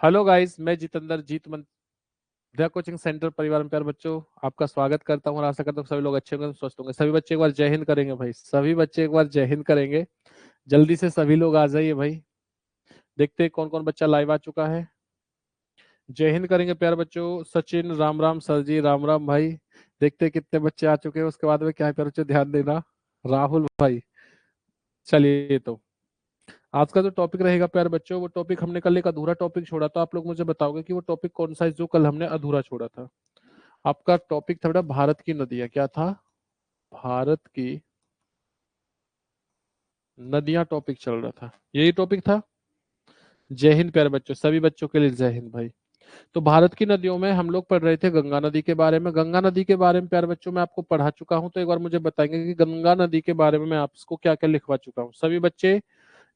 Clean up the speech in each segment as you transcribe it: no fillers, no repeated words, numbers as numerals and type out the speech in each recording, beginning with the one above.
Hello guys, मैं जितेंद्र जीत मंत्रा coaching centre परिवार में प्यारे बच्चों आपका स्वागत करता हूँ और आशा करता हूँ सभी लोग अच्छे होंगे, स्वस्थ होंगे। सभी बच्चे एक बार जय हिंद करेंगे भाई। सभी बच्चे एक बार जय हिंद करेंगे। जल्दी से सभी लोग आ जाइए भाई। देखते हैं कौन कौन बच्चा लाइव आ चुका है। जय हिंद करेंगे प्यारे बच्चों। सचिन राम राम सर जी, राम राम भाई। देखते हैं कितने बच्चे आ चुके हैं, उसके बाद में क्या है प्यारे बच्चों, ध्यान देना। राहुल भाई, चलिए तो आज का जो टॉपिक रहेगा प्यारे बच्चों, वो टॉपिक हमने कल एक अधूरा टॉपिक छोड़ा था। आप लोग मुझे बताओगे कि वो टॉपिक कौन सा है जो कल हमने अधूरा छोड़ा था। आपका टॉपिक था बेटा भारत की नदियां। क्या था? भारत की नदियां टॉपिक चल रहा था, यही टॉपिक था। जय हिंद प्यारे बच्चों, सभी बच्चों के लिए जय हिंद भाई। तो भारत की नदियों में हम लोग पढ़ रहे थे गंगा नदी के बारे में। गंगा नदी के बारे में प्यारे बच्चों मैं आपको पढ़ा चुका हूं, तो एक बार मुझे बताएंगे कि गंगा नदी के बारे में मैं आपको क्या क्या लिखवा चुका हूँ। सभी बच्चे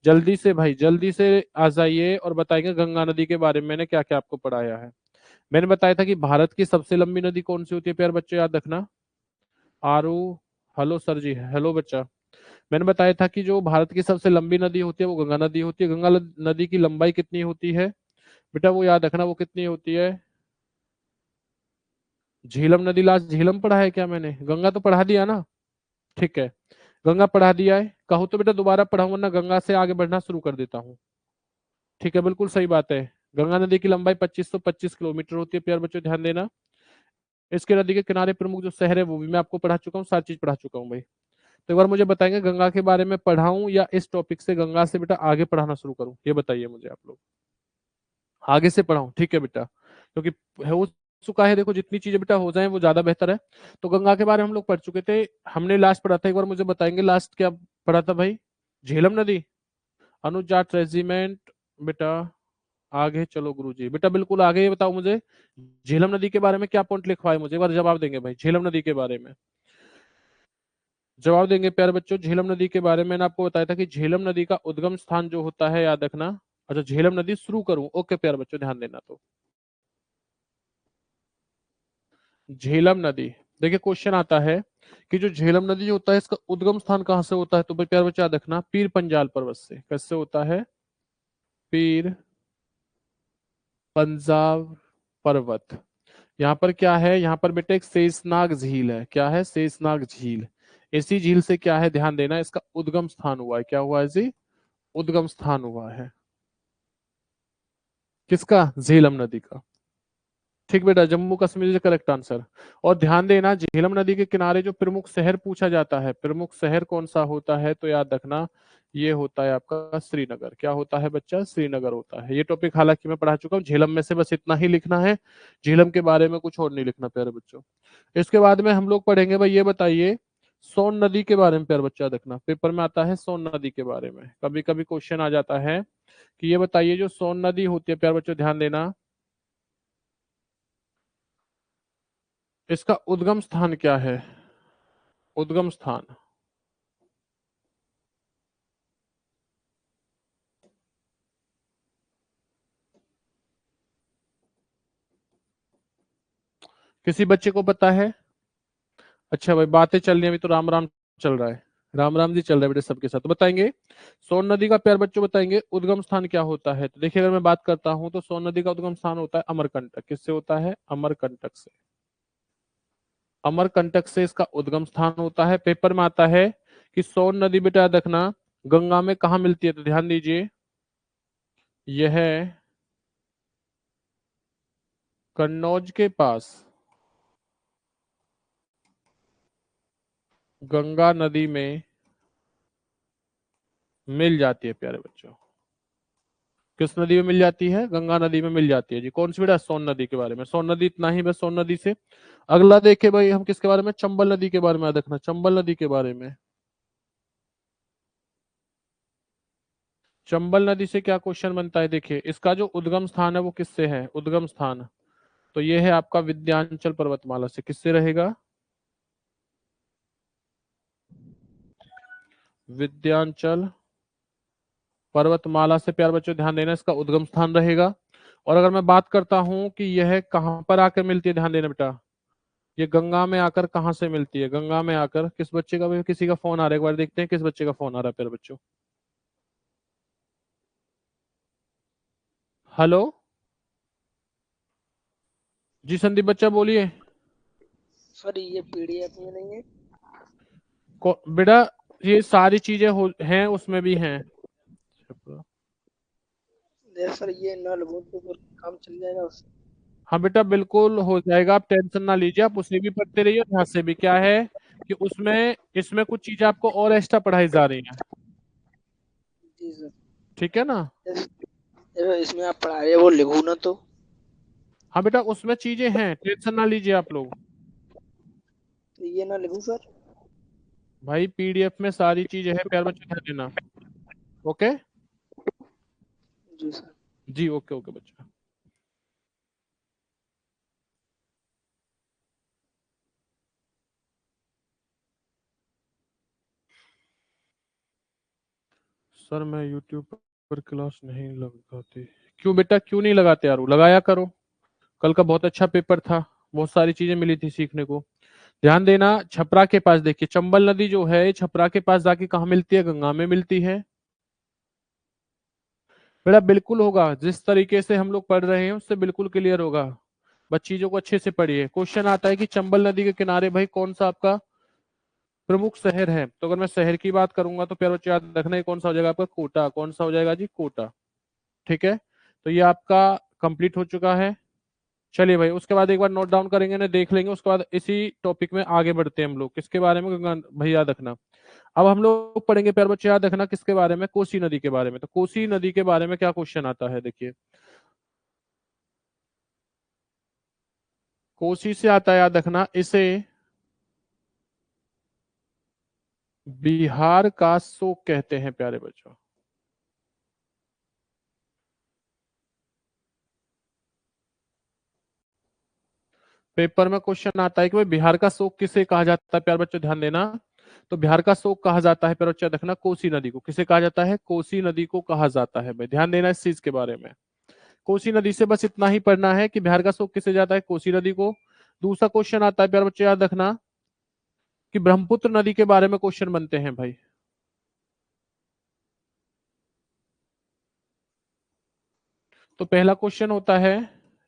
जल्दी से भाई, जल्दी से आ जाइए और बताएंगे गंगा नदी के बारे में मैंने क्या क्या आपको पढ़ाया है। मैंने बताया था कि भारत की सबसे लंबी नदी कौन सी होती है प्यारे बच्चों, याद रखना। आरू, हेलो सर जी, हेलो बच्चा। मैंने बताया था कि जो भारत की सबसे लंबी नदी होती है वो गंगा नदी होती है। गंगा नदी की लंबाई कितनी होती है बेटा, वो याद रखना, वो कितनी होती है। झीलम नदी, लास्ट झीलम पढ़ा है क्या मैंने? गंगा तो पढ़ा दिया ना। ठीक है, गंगा पढ़ा दिया है। कहो तो बेटा दोबारा पढ़ाऊंगा ना, गंगा से आगे बढ़ना शुरू कर देता हूँ। ठीक है, बिल्कुल सही बात है। गंगा नदी की लंबाई 2525 किलोमीटर होती है प्यारे बच्चों, ध्यान देना। इसके नदी के किनारे प्रमुख जो शहर है वो भी मैं आपको पढ़ा चुका हूँ, सारी चीज पढ़ा चुका हूँ भाई। तो एक बार मुझे बताएंगे गंगा के बारे में पढ़ाऊं या इस टॉपिक से गंगा से बेटा आगे पढ़ाना शुरू करूं, ये बताइए मुझे आप लोग। आगे से पढ़ाऊं, ठीक है बेटा, क्योंकि हो चुका है। देखो जितनी चीजें बेटा हो जाए वो ज्यादा बेहतर है। तो गंगा के बारे में हम लोग पढ़ चुके थे। हमने लास्ट पढ़ा था, एक बार मुझे बताएंगे लास्ट क्या पढ़ा था भाई? झेलम नदी, अनुज जाट रेजिमेंट। बेटा आगे चलो गुरुजी, बेटा बिल्कुल आगे। ये बताओ मुझे झेलम नदी के बारे में क्या पॉइंट लिखवाए, मुझे एक बार जवाब देंगे भाई झेलम नदी के बारे में। जवाब देंगे प्यारे बच्चों। झेलम नदी के बारे में मैंने आपको बताया था कि झेलम नदी का उद्गम स्थान जो होता है, याद रखना। अच्छा, झेलम नदी शुरू करूं? ओके प्यारे बच्चों, ध्यान देना। तो झेलम नदी, देखिए क्वेश्चन आता है कि जो झेलम नदी होता है इसका उद्गम स्थान कहाँ से होता है, तो भाई प्यारे बच्चे याद रखना, पीर पंजाल पर्वत से। कैसे होता है? पीर पंजाब पर्वत। यहाँ पर क्या है? यहाँ पर बेटा एक शेषनाग झील है। क्या है? शेषनाग झील। इसी झील से क्या है, ध्यान देना, इसका उद्गम स्थान हुआ है। क्या हुआ है जी? उद्गम स्थान हुआ है। किसका? झेलम नदी का। ठीक बेटा, Jammu Kashmir is correct answer. और ध्यान देना, झेलम नदी के किनारे जो प्रमुख शहर पूछा जाता है, प्रमुख शहर कौन सा होता है, तो याद रखना ये होता है आपका श्रीनगर। क्या होता है बच्चा? श्रीनगर होता है। ये टॉपिक हालांकि मैं पढ़ा चुका हूँ। झेलम में से बस इतना ही लिखना है, झेलम के बारे में कुछ और नहीं लिखना प्यारे बच्चों। इसके बाद में हम लोग पढ़ेंगे भाई, ये बताइए सोन नदी के बारे में प्यारे बच्चा देखना, पेपर में आता है सोन नदी के बारे में। कभी कभी क्वेश्चन आ जाता है कि ये बताइए जो सोन नदी होती है प्यारे बच्चों, ध्यान देना, इसका उद्गम स्थान क्या है? उद्गम स्थान। किसी बच्चे को पता है? अच्छा भाई, बातें चल रही हैं, अभी तो राम राम चल रहा है। राम राम जी चल रहा है बेटे सबके साथ, तो बताएंगे सोन नदी का प्यार बच्चों बताएंगे उद्गम स्थान क्या होता है। तो देखिए, अगर मैं बात करता हूं तो सोन नदी का उद्गम स्थान होता है अमरकंटक। किससे होता है? अमरकंटक से। अमरकंटक से इसका उद्गम स्थान होता है। पेपर में आता है कि सोन नदी बेटा याद रखना गंगा में कहा मिलती है, तो ध्यान दीजिए यह कन्नौज के पास गंगा नदी में मिल जाती है प्यारे बच्चों। किस नदी में मिल जाती है? गंगा नदी में मिल जाती है जी। कौन सी बेटा? सोन नदी के बारे में। सोन नदी इतना ही बस सोन नदी से। अगला देखे भाई हम किसके बारे में, चंबल नदी के बारे में याद रखना, चंबल नदी के बारे में। चंबल नदी से क्या क्वेश्चन बनता है, देखिए इसका जो उद्गम स्थान है वो किससे है? उद्गम स्थान तो ये है आपका विंध्याचल पर्वतमाला से। किससे रहेगा? विंध्याचल पर्वतमाला से प्यार बच्चों, ध्यान देना, इसका उद्गम स्थान रहेगा। और अगर मैं बात करता हूं कि यह कहां पर आकर मिलती है, ध्यान देना बेटा, ये गंगा में आकर कहाँ से मिलती है? गंगा में आकर, किस बच्चे का भी किसी का फोन आ रहा है, एक बार देखते हैं किस बच्चे का फोन आ रहा है प्यारे बच्चों। हेलो, जी संदीप बच्चा बोलिए। सर ये पीडीएफ में नहीं है? बेटा ये सारी चीजें हैं, उसमें भी हैं। सर ये नल हो तो फिर काम चल जाएगा उससे। हाँ बेटा बिल्कुल हो जाएगा, आप टेंशन ना लीजिए, आप उसे भी पढ़ते रहिए और यहाँ से भी। क्या है कि उसमें इसमें कुछ चीजें आपको और एक्स्ट्रा पढ़ाई जा रही हैं। जी सर। ठीक है ना। इसमें आप पढ़ा रहे हो वो लिखू ना तो? हाँ बेटा उसमें चीजें हैं, टेंशन ना लीजिए आप लोग। तो ये ना लिखूं सर? भाई पीडीएफ में सारी चीजें हैं, प्यार बच्चे ध्यान देना। ओके। जी सर। जी ओके ओके बच्चा। सर मैं यूट्यूब पर क्लास नहीं लगाती। क्यों बेटा, क्यों नहीं लगाते यार, लगाया करो। कल का बहुत अच्छा पेपर था, बहुत सारी चीजें मिली थी सीखने को। ध्यान देना, छपरा के पास देखिए, चंबल नदी जो है छपरा के पास जाके कहाँ मिलती है, गंगा में मिलती है। बेटा बिल्कुल होगा, जिस तरीके से हम लोग पढ़ रहे हैं उससे बिल्कुल क्लियर होगा। बस चीजों को अच्छे से पढ़िए। क्वेश्चन आता है कि चंबल नदी के किनारे भाई कौन सा आपका प्रमुख शहर है। तो अगर मैं शहर की बात करूंगा तो प्यारे बच्चे याद रखना, ये कौन सा हो जाएगा आपका, कोटा। कौन सा हो जाएगा जी, कोटा। ठीक है, तो ये आपका कंप्लीट हो चुका है। चलिए भाई, उसके बाद एक बार नोट डाउन करेंगे ना, देख लेंगे, उसके बाद इसी टॉपिक में आगे बढ़ते हैं हम लोग। किसके बारे में, गंगा भाई याद रखना। अब हम लोग पढ़ेंगे प्यारे बच्चे याद रखना किसके बारे में, कोसी नदी के बारे में। तो कोसी नदी के बारे में क्या क्वेश्चन आता है, देखिए। कोसी से आता है, याद रखना, इसे बिहार का शोक कहते हैं प्यारे बच्चों। पेपर में क्वेश्चन आता है कि भाई बिहार का शोक किसे कहा जाता है, प्यारे बच्चों ध्यान देना। तो बिहार का शोक कहा जाता है प्यारे बच्चों, देखना, कोसी नदी को किसे कहा जाता है, कोसी नदी को कहा जाता है। भाई ध्यान देना इस चीज के बारे में। कोसी नदी से बस इतना ही पढ़ना है कि बिहार का शोक किसे जाता है, कोसी नदी को। दूसरा क्वेश्चन आता है प्यारे बच्चों याद रखना कि ब्रह्मपुत्र नदी के बारे में क्वेश्चन बनते हैं भाई। तो पहला क्वेश्चन होता है,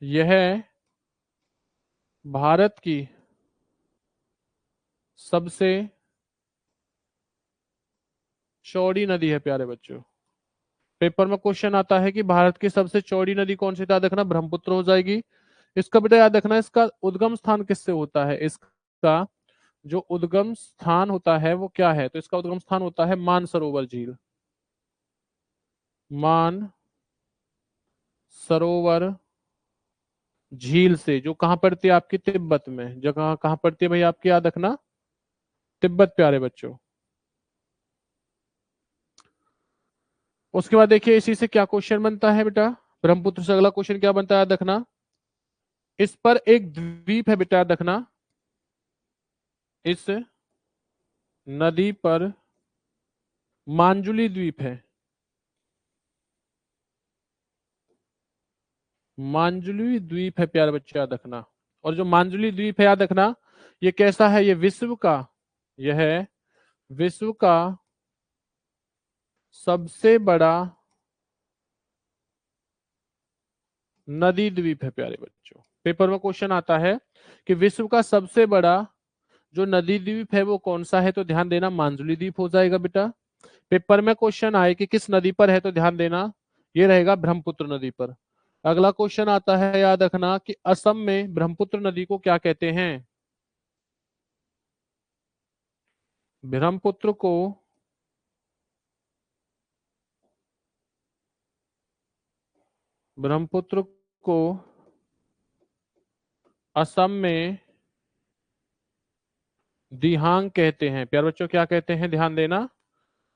यह भारत की सबसे चौड़ी नदी है प्यारे बच्चों। पेपर में क्वेश्चन आता है कि भारत की सबसे चौड़ी नदी कौन सी, याद रखना ब्रह्मपुत्र हो जाएगी। इसका बेटा याद रखना, इसका उद्गम स्थान किससे होता है, इसका जो उद्गम स्थान होता है वो क्या है। तो इसका उद्गम स्थान होता है मानसरोवर झील। मान सरोवर झील से, जो कहां पड़ती है आपकी, तिब्बत में। जगह कहां पड़ती है भाई आपकी, याद रखना, तिब्बत प्यारे बच्चों। उसके बाद देखिए इसी से क्या क्वेश्चन बनता है बेटा, ब्रह्मपुत्र से अगला क्वेश्चन क्या बनता है, याद रखना, इस पर एक द्वीप है बेटा, याद रखना, इस नदी पर मांजुली द्वीप है। मांजुली द्वीप है प्यारे बच्चे, याद रखना। और जो मांजुली द्वीप है याद रखना, ये कैसा है, ये विश्व का, यह है विश्व का सबसे बड़ा नदी द्वीप है प्यारे बच्चों। पेपर में क्वेश्चन आता है कि विश्व का सबसे बड़ा जो नदी द्वीप है वो कौन सा है। तो ध्यान देना, मांजुली द्वीप हो जाएगा बेटा। पेपर में क्वेश्चन आए कि किस नदी पर है, तो ध्यान देना ये रहेगा ब्रह्मपुत्र नदी पर। अगला क्वेश्चन आता है, याद रखना, कि असम में ब्रह्मपुत्र नदी को क्या कहते हैं। ब्रह्मपुत्र को ब्रह्मपुत्र को असम में दिहांग कहते हैं प्यारे बच्चों, क्या कहते हैं, ध्यान देना,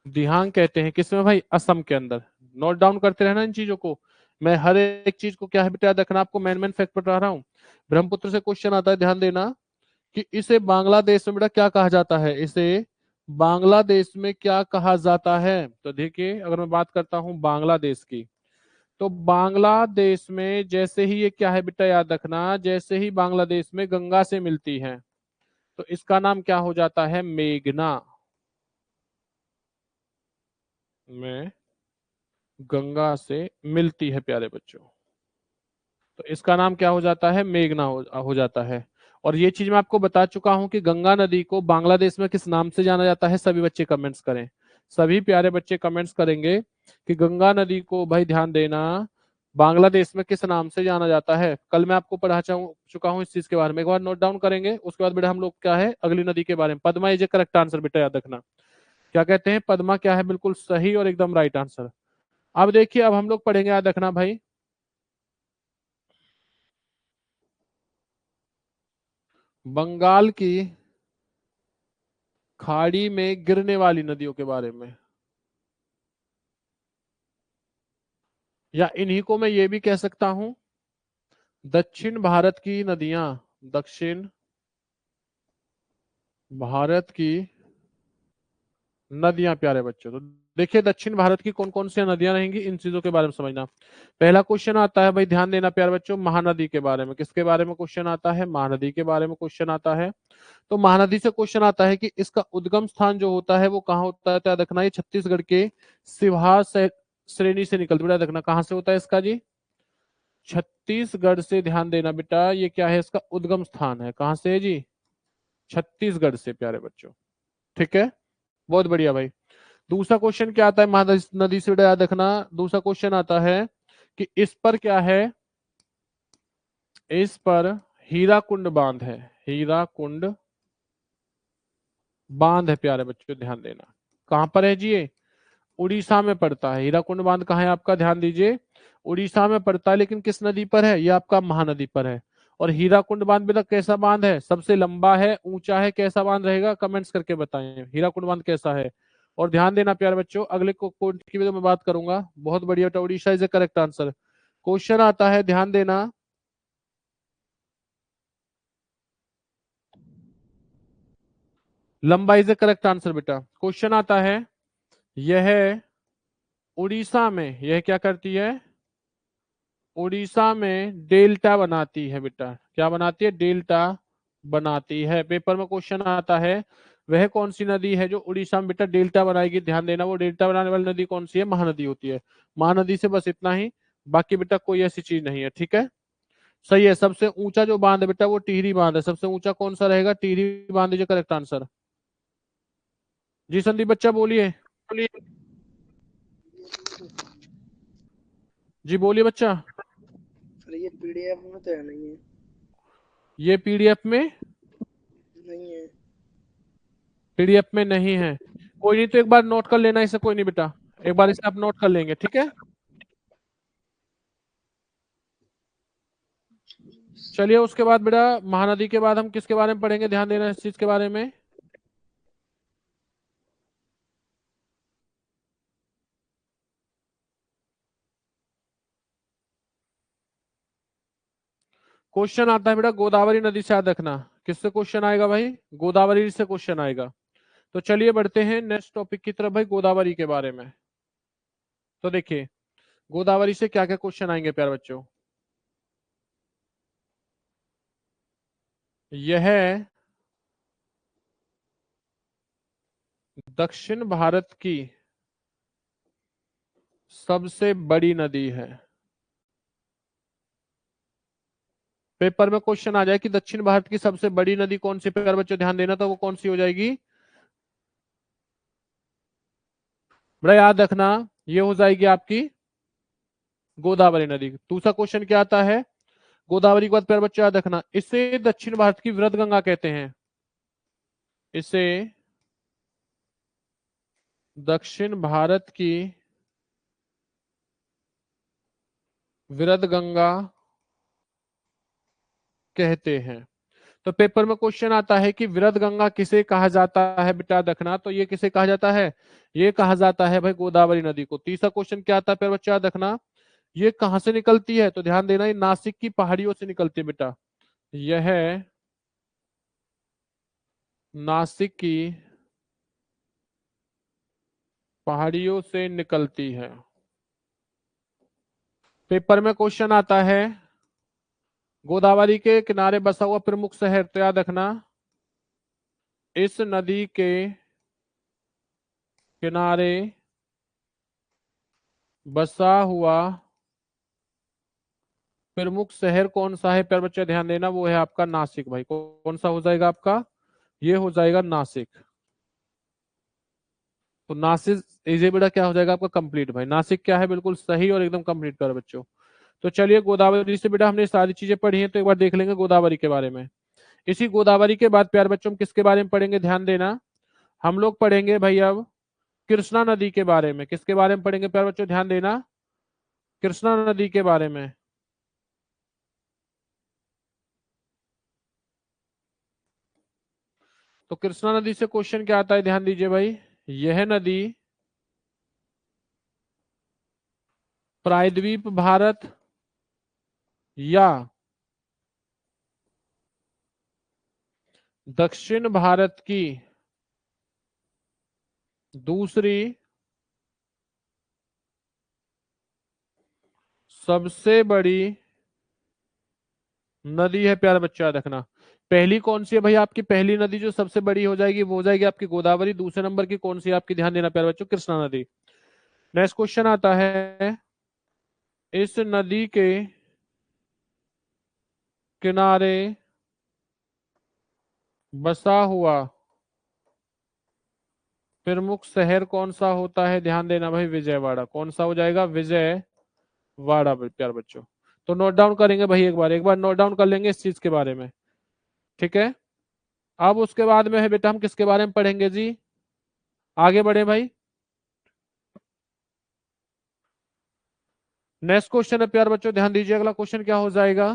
दिहांग कहते हैं। किसमें भाई, असम के अंदर। नोट डाउन करते रहना इन चीजों को। मैं हर एक चीज को क्या है बेटा याद रखना, आपको मैन मैन फैक्ट बता रहा हूँ। ब्रह्मपुत्र से क्वेश्चन आता है, ध्यान देना, कि इसे बांग्लादेश में बेटा क्या कहा जाता है, इसे बांग्लादेश में क्या कहा जाता है। तो देखिए अगर मैं बात करता हूं बांग्लादेश की, तो बांग्लादेश में जैसे ही ये क्या है बेटा याद रखना, जैसे ही बांग्लादेश में गंगा से मिलती है तो इसका नाम क्या हो जाता है, मेघना। में गंगा से मिलती है प्यारे बच्चों। तो इसका नाम क्या हो जाता है, मेघना हो जाता है। और ये चीज मैं आपको बता चुका हूं कि गंगा नदी को बांग्लादेश में किस नाम से जाना जाता है। सभी बच्चे कमेंट्स करें, सभी प्यारे बच्चे कमेंट्स करेंगे कि गंगा नदी को, भाई ध्यान देना, बांग्लादेश में किस नाम से जाना जाता है। कल मैं आपको चुका हूँ इस चीज के बारे में, एक बार नोट डाउन करेंगे। उसके बाद बेटा हम लोग क्या है, अगली नदी के बारे में। Padma is A correct answer बेटा, याद रखना। क्या कहते हैं, पद्मा क्या है, बिल्कुल सही और एकदम राइट आंसर। अब देखिए, अब हम लोग पढ़ेंगे, याद रखना भाई, बंगाल की खाड़ी में गिरने वाली नदियों के बारे में, या इन्हीं को मैं ये भी कह सकता हूं, दक्षिण भारत की नदियां, दक्षिण भारत की नदियां प्यारे बच्चों। तो देखिए दक्षिण भारत की कौन कौन सी नदियां रहेंगी, इन चीजों के बारे में समझना। पहला क्वेश्चन आता है, भाई ध्यान देना प्यारे बच्चों, महानदी के बारे में। किसके बारे में क्वेश्चन आता है, महानदी के बारे में क्वेश्चन आता है। तो महानदी से क्वेश्चन आता है कि इसका उद्गम स्थान जो होता है वो कहाँ होता है। तो याद रखना, ये छत्तीसगढ़ के सिवार श्रेणी से निकलती है। याद रखना कहाँ से होता है इसका जी, छत्तीसगढ़ से। ध्यान देना बेटा, ये क्या है, इसका उद्गम स्थान है। कहाँ से है जी, छत्तीसगढ़ से प्यारे बच्चों। ठीक है, बहुत बढ़िया भाई। दूसरा क्वेश्चन क्या आता है, महानदी नदी से बेटा, याद रखना दूसरा क्वेश्चन आता है कि इस पर क्या है, इस पर हीराकुंड बांध है। हीराकुंड बांध है प्यारे बच्चों, ध्यान देना। कहां पर है जी ये, उड़ीसा में पड़ता है। हीराकुंड बांध कहाँ है आपका, ध्यान दीजिए, उड़ीसा में पड़ता है। लेकिन किस नदी पर है, ये आपका महानदी पर है। और हीराकुंड बांध बेटा कैसा बांध है, सबसे लंबा है, ऊंचा है, कैसा बांध रहेगा, कमेंट्स करके बताएं हीराकुंड बांध कैसा है। और ध्यान देना प्यारे बच्चों, अगले पॉइंट की भी तो मैं बात करूंगा। बहुत बढ़िया बेटा, Orissa is A correct answer. Question आता है, ध्यान देना, लंबा इज ए करेक्ट आंसर बेटा। क्वेश्चन आता है, यह उड़ीसा में, यह क्या करती है, उड़ीसा में डेल्टा बनाती है बेटा। क्या बनाती है, डेल्टा बनाती है। पेपर में क्वेश्चन आता है, वह कौन सी नदी है जो उड़ीसा में बेटा डेल्टा बनाएगी। ध्यान देना, वो डेल्टा बनाने वाली नदी कौन सी है, महानदी होती है। महानदी से बस इतना ही, बाकी बेटा कोई ऐसी चीज नहीं है। ठीक है, सही है। सबसे ऊंचा जो बांध है बेटा वो टिहरी बांध है। सबसे ऊंचा कौन सा रहेगा, टिहरी बांध है करेक्ट आंसर। जी संदीप बच्चा बोलिए, जी बोलिए बच्चा। सर ये पीडीएफ में तो है नहीं है। ये पीडीएफ में, नहीं है। पीडीएफ में नहीं है, कोई नहीं, तो एक बार नोट कर लेना इसे, कोई नहीं बेटा, एक बार इसे आप नोट कर लेंगे। ठीक है, चलिए उसके बाद बेटा, महानदी के बाद हम किसके बारे में पढ़ेंगे, ध्यान देना इस चीज के बारे में। क्वेश्चन आता है बेटा गोदावरी नदी से, याद रखना। किससे क्वेश्चन आएगा भाई, गोदावरी से क्वेश्चन आएगा। तो चलिए बढ़ते हैं नेक्स्ट टॉपिक की तरफ भाई, गोदावरी के बारे में। तो देखिए गोदावरी से क्या क्या क्वेश्चन आएंगे प्यारे बच्चों। यह दक्षिण भारत की सबसे बड़ी नदी है। पेपर में क्वेश्चन आ जाए कि दक्षिण भारत की सबसे बड़ी नदी कौन सी, प्यारे बच्चों ध्यान देना, तो वो कौन सी हो जाएगी, बड़ा याद रखना, ये हो जाएगी आपकी गोदावरी नदी। दूसरा क्वेश्चन क्या आता है, गोदावरी के बाद प्यारे बच्चों याद रखना, इसे दक्षिण भारत की वृहद गंगा कहते हैं। इसे दक्षिण भारत की वृहद गंगा कहते हैं। तो पेपर में क्वेश्चन आता है कि वृहद गंगा किसे कहा जाता है, बेटा रखना, तो ये किसे कहा जाता है, ये कहा जाता है भाई गोदावरी नदी को। तीसरा क्वेश्चन क्या आता है प्यारे बच्चों, याद रखना, ये कहां से निकलती है। तो ध्यान देना, ये नासिक की पहाड़ियों से निकलती है बेटा। यह नासिक की पहाड़ियों से निकलती है। पेपर में क्वेश्चन आता है, गोदावरी के किनारे बसा हुआ प्रमुख शहर। तो याद रखना, इस नदी के किनारे बसा हुआ प्रमुख शहर कौन सा है प्यारे बच्चे, ध्यान देना, वो है आपका नासिक भाई। कौन सा हो जाएगा आपका, ये हो जाएगा नासिक। तो नासिक इजे बेटा क्या हो जाएगा आपका कंप्लीट भाई। नासिक क्या है, बिल्कुल सही और एकदम कंप्लीट प्यारे बच्चों। तो चलिए गोदावरी से बेटा हमने सारी चीजें पढ़ी हैं, तो एक बार देख लेंगे गोदावरी के बारे में। इसी गोदावरी के बाद प्यारे बच्चों हम किसके बारे में पढ़ेंगे, ध्यान देना, हम लोग पढ़ेंगे भाई अब कृष्णा नदी के बारे में। किसके बारे में पढ़ेंगे प्यारे बच्चों, ध्यान देना, कृष्णा नदी के बारे में। तो कृष्णा नदी से क्वेश्चन क्या आता है, ध्यान दीजिए भाई। यह नदी प्रायद्वीप भारत या दक्षिण भारत की दूसरी सबसे बड़ी नदी है प्यारे बच्चे, याद रखना। पहली कौन सी है भाई आपकी, पहली नदी जो सबसे बड़ी हो जाएगी वो हो जाएगी आपकी गोदावरी। दूसरे नंबर की कौन सी है आपकी, ध्यान देना प्यारे बच्चों, कृष्णा नदी। नेक्स्ट क्वेश्चन आता है, इस नदी के किनारे बसा हुआ प्रमुख शहर कौन सा होता है, ध्यान देना भाई, विजयवाड़ा। कौन सा हो जाएगा, विजयवाड़ा प्यारे बच्चों। तो नोट डाउन करेंगे भाई, एक बार नोट डाउन कर लेंगे इस चीज के बारे में, ठीक है। अब उसके बाद में है बेटा हम किसके बारे में पढ़ेंगे जी, आगे बढ़े भाई। नेक्स्ट क्वेश्चन है प्यारे बच्चों, ध्यान दीजिए, अगला क्वेश्चन क्या हो जाएगा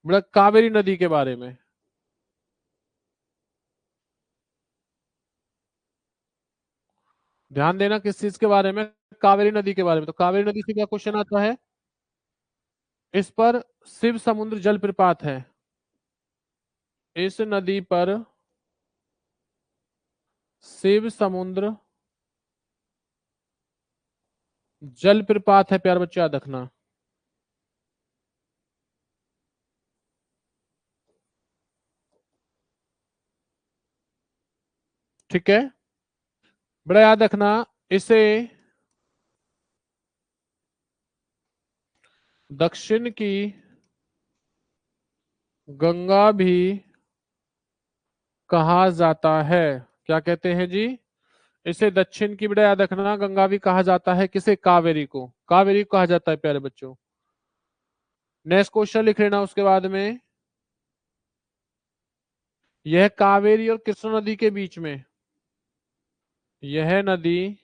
बेटा, कावेरी नदी के बारे में। ध्यान देना किस चीज के बारे में, कावेरी नदी के बारे में। तो कावेरी नदी से क्या क्वेश्चन आता है, इस पर शिव समुद्र जल प्रपात है। इस नदी पर शिव समुद्र जल प्रपात है प्यारे बच्चे, याद रखना। ठीक है, बड़ा याद रखना, इसे दक्षिण की गंगा भी कहा जाता है। क्या कहते हैं जी, इसे दक्षिण की, बेटा याद रखना, गंगा भी कहा जाता है। किसे, कावेरी को, कावेरी को कहा जाता है प्यारे बच्चों। नेक्स्ट क्वेश्चन लिख लेना उसके बाद में, यह कावेरी और कृष्णा नदी के बीच में, यह नदी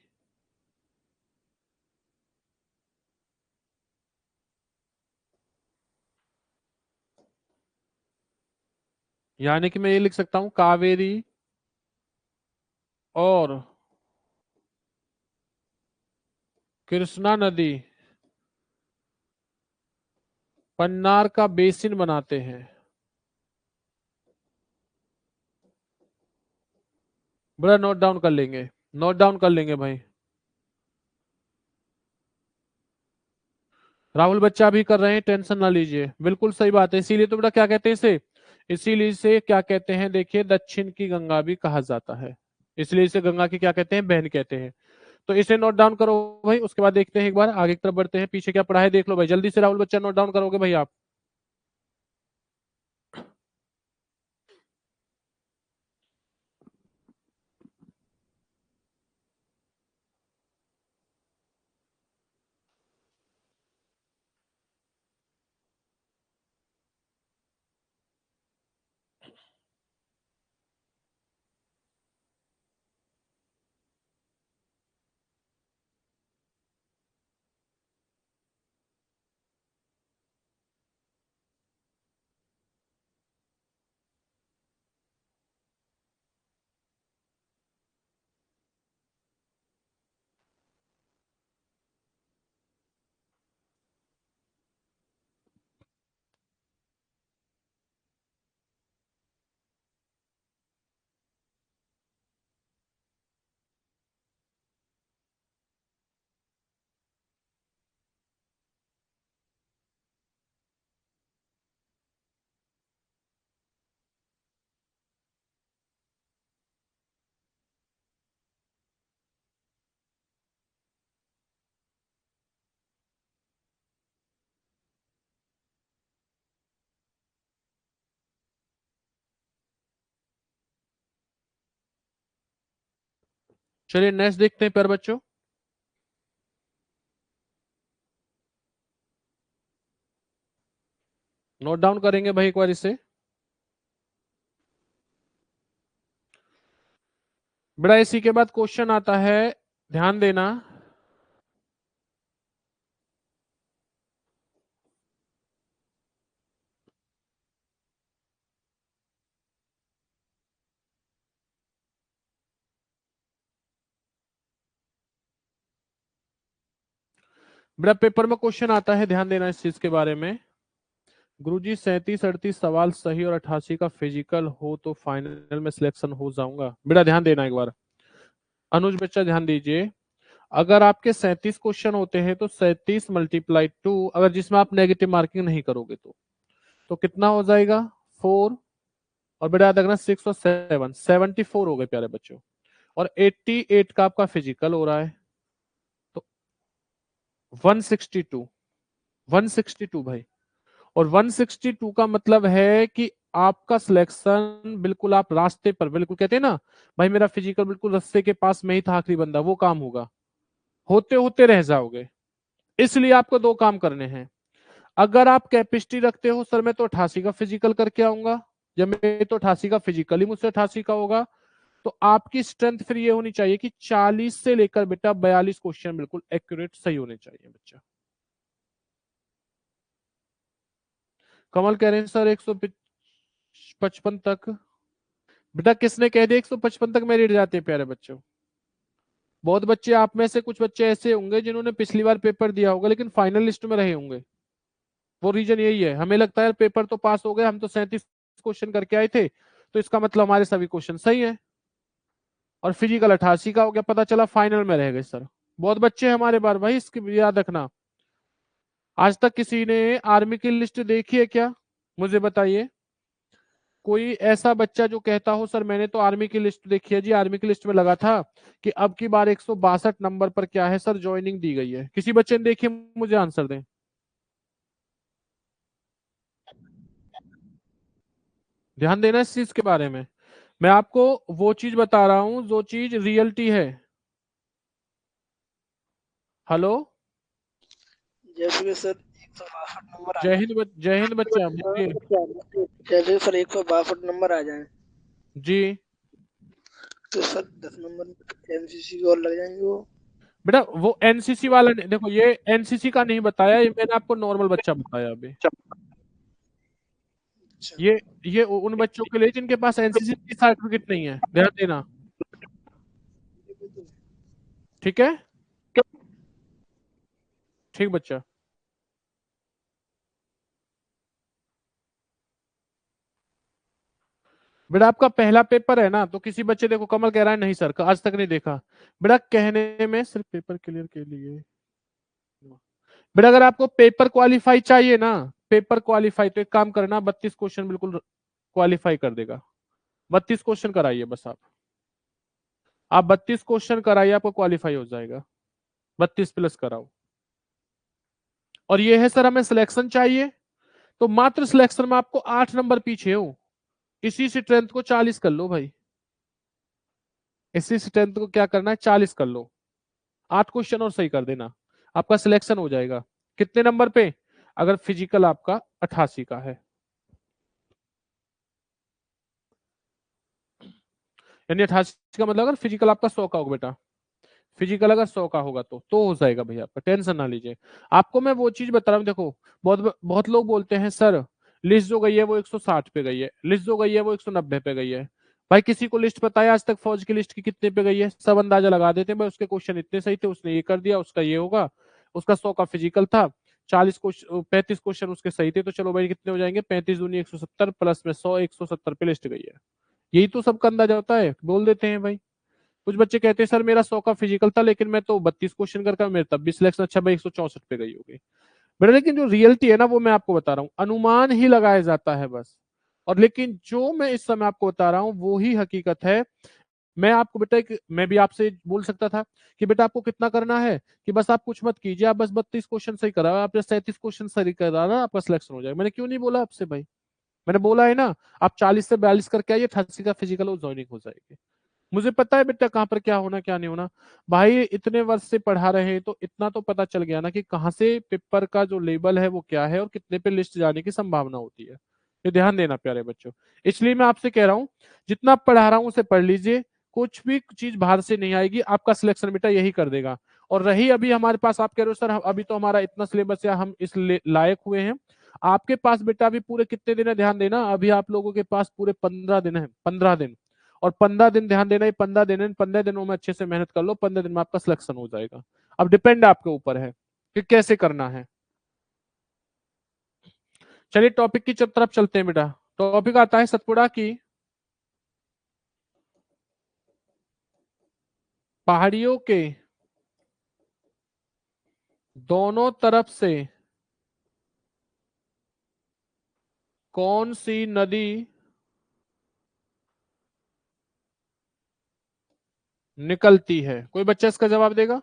यानी कि मैं ये लिख सकता हूं, कावेरी और कृष्णा नदी पन्नार का बेसिन बनाते हैं। बड़ा नोट डाउन कर लेंगे, नोट डाउन कर लेंगे भाई। राहुल बच्चा भी कर रहे हैं, टेंशन ना लीजिए, बिल्कुल सही बात है। इसीलिए तो बेटा क्या कहते हैं इसे, इसीलिए इसे क्या कहते हैं, देखिए दक्षिण की गंगा भी कहा जाता है। इसलिए इसे गंगा की क्या कहते हैं, बहन कहते हैं। तो इसे नोट डाउन करो भाई, उसके बाद देखते हैं, एक बार आगे की तरफ बढ़ते हैं, पीछे क्या पढ़ा है देख लो भाई, जल्दी से राहुल बच्चा नोट डाउन करोगे भाई आप। चलिए नेक्स्ट देखते हैं प्यारे बच्चों। नोट डाउन करेंगे भाई एक बार इसे। बेटा इसी के बाद क्वेश्चन आता है, ध्यान देना। बेटा पेपर में क्वेश्चन आता है, ध्यान देना इस चीज के बारे में। गुरुजी 37-38 सवाल सही और 88 का फिजिकल हो तो फाइनल में सिलेक्शन हो जाऊंगा। बेटा ध्यान देना एक बार, अनुज बच्चा ध्यान दीजिए। अगर आपके 37 क्वेश्चन होते हैं तो 37 मल्टीप्लाई 2, अगर जिसमें आप नेगेटिव मार्किंग नहीं करोगे तो कितना हो जाएगा 4। और बेटा याद रखना 6 और 7 74 हो गए प्यारे बच्चों। और 88 का आपका फिजिकल हो रहा है तो 162 162 भाई। और 162 का मतलब है कि आपका सिलेक्शन बिल्कुल, आप रास्ते पर बिल्कुल, कहते हैं ना भाई मेरा फिजिकल बिल्कुल रास्ते के पास में ही था, आखिरी बंदा, वो काम होगा। होते होते रह जाओगे। इसलिए आपको दो काम करने हैं। अगर आप कैपेसिटी रखते हो सर मैं तो 88 का फिजिकल करके आऊंगा, जब मैं तो 88 का फिजिकल ही मुझसे 88 का होगा, तो आपकी स्ट्रेंथ फिर ये होनी चाहिए कि 40 से लेकर बेटा 42 क्वेश्चन बिल्कुल एक्यूरेट सही होने चाहिए बच्चा। कमल कह रहे हैं सर 155 तक। बेटा किसने कह दिया 155 तक मेरिट जाते हैं प्यारे बच्चों? बहुत बच्चे, आप में से कुछ बच्चे ऐसे होंगे जिन्होंने पिछली बार पेपर दिया होगा लेकिन फाइनल लिस्ट में रहे होंगे। वो रीजन यही है, हमें लगता है पेपर तो पास हो गए, हम तो 37 क्वेश्चन करके आए थे तो इसका मतलब हमारे सभी क्वेश्चन सही है। और फिजिकल 88 का हो गया, पता चला फाइनल में रह गए सर। बहुत बच्चे हैं हमारे बार भाई, इसकी याद रखना। आज तक किसी ने आर्मी की लिस्ट देखी है क्या? मुझे बताइए, कोई ऐसा बच्चा जो कहता हो सर मैंने तो आर्मी की लिस्ट देखी है जी, आर्मी की लिस्ट में लगा था कि अब की बार 162 नंबर पर क्या है सर ज्वाइनिंग दी गई है। किसी बच्चे ने देखी? मुझे आंसर दें। ध्यान देना इस चीज के बारे में। मैं आपको वो चीज बता रहा हूं जो चीज रियलिटी है। हेलो, जैसे कि सर 162 नंबर आ जय जाए। हिंद जय हिंद बच्चा बोलिए। जैसे कि सर 162 नंबर आ जाए जी तो सर 10 नंबर एमसीसी और लग जाएंगे वो। बेटा वो एनसीसी वाला नहीं, देखो ये एनसीसी का नहीं बताया, ये मैंने आपको नॉर्मल बच्चा बताया अभी। अच्छा। ये उन बच्चों के लिए जिनके पास एनसीसी की सर्टिफिकेट नहीं है, ध्यान देना। ठीक है, ठीक बच्चा। बेटा आपका पहला पेपर है ना, तो किसी बच्चे, देखो कमल कह रहा है नहीं सर आज तक नहीं देखा। बेटा कहने में सिर्फ पेपर क्लियर के लिए। बेटा अगर आपको पेपर क्वालिफाई चाहिए ना, पेपर क्वालिफाई, तो एक काम करना 32 क्वेश्चन बिल्कुल क्वालिफाई कर देगा। 32 क्वेश्चन कराइए बस आप 32 क्वेश्चन कराइए, आपको क्वालिफाई हो जाएगा। 32 प्लस कराओ। और ये है सर हमें सिलेक्शन चाहिए, तो मात्र सिलेक्शन में आपको 8 नंबर पीछे हो। इसी स्ट्रेंथ को 40 कर लो भाई, इसी स्ट्रेंथ को क्या करना है 40 कर लो। 8 क्वेश्चन और सही कर देना, आपका सिलेक्शन हो जाएगा। कितने नंबर पे? अगर फिजिकल आपका 88 का है, यानी 88 का मतलब अगर फिजिकल आपका 100 का होगा बेटा, फिजिकल अगर 100 का होगा तो हो जाएगा भैया, आपका टेंशन ना लीजिए। आपको मैं वो चीज बता रहा हूँ, देखो बहुत बहुत लोग बोलते हैं सर लिस्ट जो गई है वो 160 पे गई है, लिस्ट जो गई है वो 190 पे गई है। भाई किसी को लिस्ट पता है आज तक फौज की लिस्ट की कितने पे गई है? सब अंदाजा लगा देते हैं भाई, उसके क्वेश्चन इतने सही थे, उसने ये कर दिया, उसका ये होगा, उसका 100 का फिजिकल था, 40 क्वेश्चन 35 क्वेश्चन उसके सही थे, तो चलो भाई कितने हो जाएंगे 35 दूनी 170 प्लस में 100 170 पे लिस्ट गई है। यही तो सबका अंदाजा होता है, बोल देते हैं भाई। कुछ बच्चे कहते हैं सर मेरा 100 का फिजिकल था लेकिन मैं तो 32 क्वेश्चन करके मेरे तब भी सिलेक्शन, अच्छा भाई 164 पे गई होगी बेटा। लेकिन जो रियलिटी है ना वो मैं आपको बता रहा हूँ, अनुमान ही लगाया जाता है बस। और लेकिन जो मैं इस समय आपको बता रहा हूँ वो ही हकीकत है। मैं आपको बेटा मैं भी आपसे बोल सकता था कि बेटा आपको कितना करना है, कि बस आप कुछ मत कीजिए, आप बस 32 क्वेश्चन सही करा, आपने 37 क्वेश्चन सही करा ना, आपका सिलेक्शन हो जाएगा। मैंने क्यों नहीं बोला आपसे भाई? मैंने बोला है ना, आप 40 से 42 करके आइए, 88 का फिजिकल और ज्वाइनिंग हो जाएगी। मुझे पता है बेटा कहाँ पर क्या होना क्या नहीं होना। भाई इतने वर्ष से पढ़ा रहे हैं तो इतना तो पता चल गया ना कि कहाँ से पेपर का जो लेवल है वो क्या है और कितने पे लिस्ट जाने की संभावना होती है। ये ध्यान देना प्यारे बच्चों। इसलिए मैं आपसे कह रहा हूँ जितना पढ़ा रहा हूँ उसे पढ़ लीजिए, कुछ भी चीज बाहर से नहीं आएगी, आपका सिलेक्शन बेटा यही कर देगा। और रही अभी हमारे पास, आप कह रहे हो सर अभी तो हमारा इतना सिलेबस है, हम इस लायक हुए हैं। आपके पास बेटा अभी पूरे कितने दिन है ध्यान देना, अभी आप लोगों के पास पूरे 15 दिन है, 15 दिन। और 15 दिन ध्यान देना, ये 15 दिन है, 15 दिनों में अच्छे से मेहनत कर लो, 15 दिन में आपका सिलेक्शन हो जाएगा। अब डिपेंड आपके ऊपर है कि कैसे करना है। चलिए टॉपिक की तरफ चलते हैं बेटा। टॉपिक आता है सतपुड़ा की पहाड़ियों के दोनों तरफ से कौन सी नदी निकलती है। कोई बच्चा इसका जवाब देगा।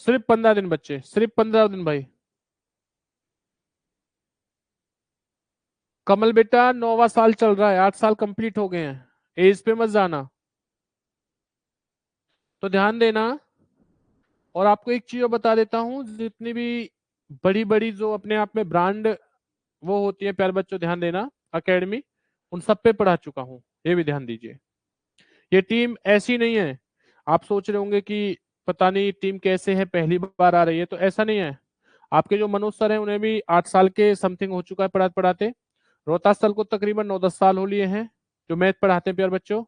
सिर्फ 15 दिन बच्चे, सिर्फ 15 दिन भाई। कमल बेटा 9वां साल चल रहा है, 8 साल कंप्लीट हो गए हैं, एज पे मत जाना। तो ध्यान देना। और आपको एक चीज और बता देता हूं, जितनी भी बड़ी बड़ी जो अपने आप में ब्रांड वो होती है प्यारे बच्चों, ध्यान देना, एकेडमी, उन सब पे पढ़ा चुका हूं, ये भी ध्यान दीजिए। ये टीम ऐसी नहीं है, आप सोच रहे होंगे कि पता नहीं टीम कैसे है पहली बार आ रही है, तो ऐसा नहीं है। आपके जो मनोज सर हैं उन्हें भी 8 साल के समथिंग हो चुका है पढ़ाते पढ़ाते। रोहतास सर को तकरीबन 9-10 साल हो लिए हैं जो मैथ पढ़ाते हैं प्यारे बच्चों।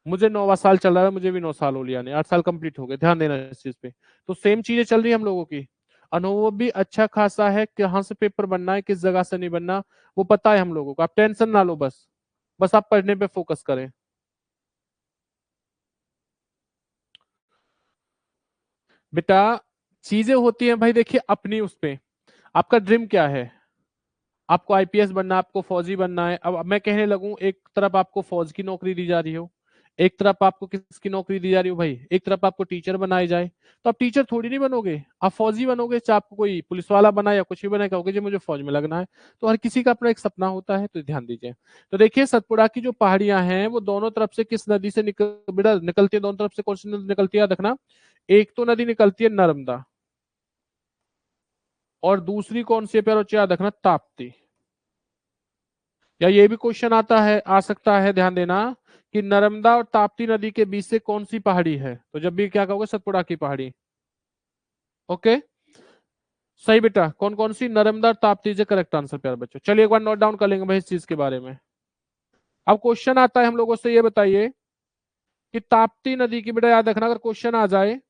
मुझे 9वां साल चल रहा है, मुझे भी 9 साल हो लिया, नहीं 8 साल कंप्लीट हो गए, ध्यान देना इस चीज पे। तो सेम चीजें चल रही है हम लोगों की। अनुभव भी अच्छा खासा है, कहाँ से पेपर बनना है किस जगह से नहीं बनना वो पता है हम लोगों को, आप टेंशन ना लो, बस बस आप पढ़ने पे फोकस करें। बेटा चीजें होती हैं भाई, देखिए अपनी उस पे, आपका ड्रीम क्या है। आपको आईपीएस बनना है, आपको फौजी बनना है। अब मैं कहने लगूं, एक तरफ आपको फौज की नौकरी दी जा रही हो, एक तरफ आपको किसकी नौकरी दी जा रही हो भाई, एक तरफ आपको टीचर बनाया जाए, तो आप टीचर थोड़ी नहीं बनोगे, आप फौजी बनोगे। चाहे आपको कोई पुलिस वाला बना या कुछ भी बना, कहोगे जी मुझे फौज में लगना है। तो हर किसी का अपना एक सपना होता है, तो ध्यान दीजिए। तो देखिए सतपुड़ा की जो पहाड़ियां हैं वो दोनों तरफ से किस नदी से बेटा निकलती है, दोनों तरफ से कौन सी नदी निकलती है देखना। एक तो नदी निकलती है नर्मदा, और दूसरी कौन सी है प्यारो, याद रखना, ताप्ती। या ये भी क्वेश्चन आता है, आ सकता है, ध्यान देना, कि नर्मदा और ताप्ती नदी के बीच से कौन सी पहाड़ी है, तो जब भी क्या कहोगे, सतपुड़ा की पहाड़ी। ओके, सही बेटा, कौन कौन सी, नर्मदा और ताप्ती से करेक्ट आंसर प्यारे बच्चों। चलिए एक बार नोट डाउन कर लेंगे भाई इस चीज के बारे में। अब क्वेश्चन आता है हम लोगों से, ये बताइए कि ताप्ती नदी की, बेटा याद रखना, अगर क्वेश्चन आ जाए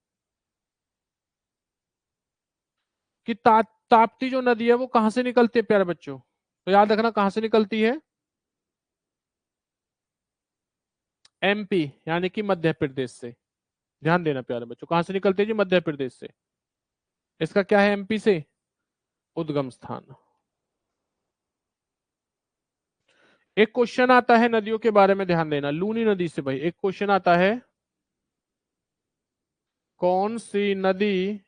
कि ताप्ती जो नदी है वो कहां से निकलती है प्यारे बच्चों, तो याद रखना कहां से निकलती है। एमपी यानी कि मध्य प्रदेश से। ध्यान देना प्यारे बच्चों, कहां से निकलती है जी, मध्य प्रदेश से। इसका क्या है एमपी से उद्गम स्थान। एक क्वेश्चन आता है नदियों के बारे में, ध्यान देना, लूनी नदी से भाई एक क्वेश्चन आता है, कौन सी नदी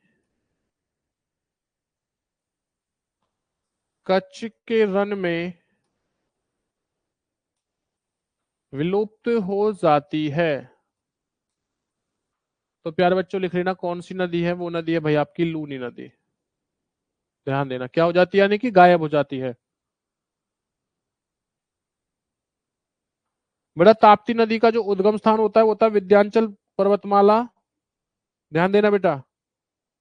कच्छ के रन में विलुप्त हो जाती है। तो प्यारे बच्चों लिख लेना कौन सी नदी है, वो नदी है भाई आपकी लूनी नदी। ध्यान देना क्या हो जाती है, यानी कि गायब हो जाती है। बेटा ताप्ती नदी का जो उद्गम स्थान होता है वो होता है विंध्याचल पर्वतमाला, ध्यान देना बेटा,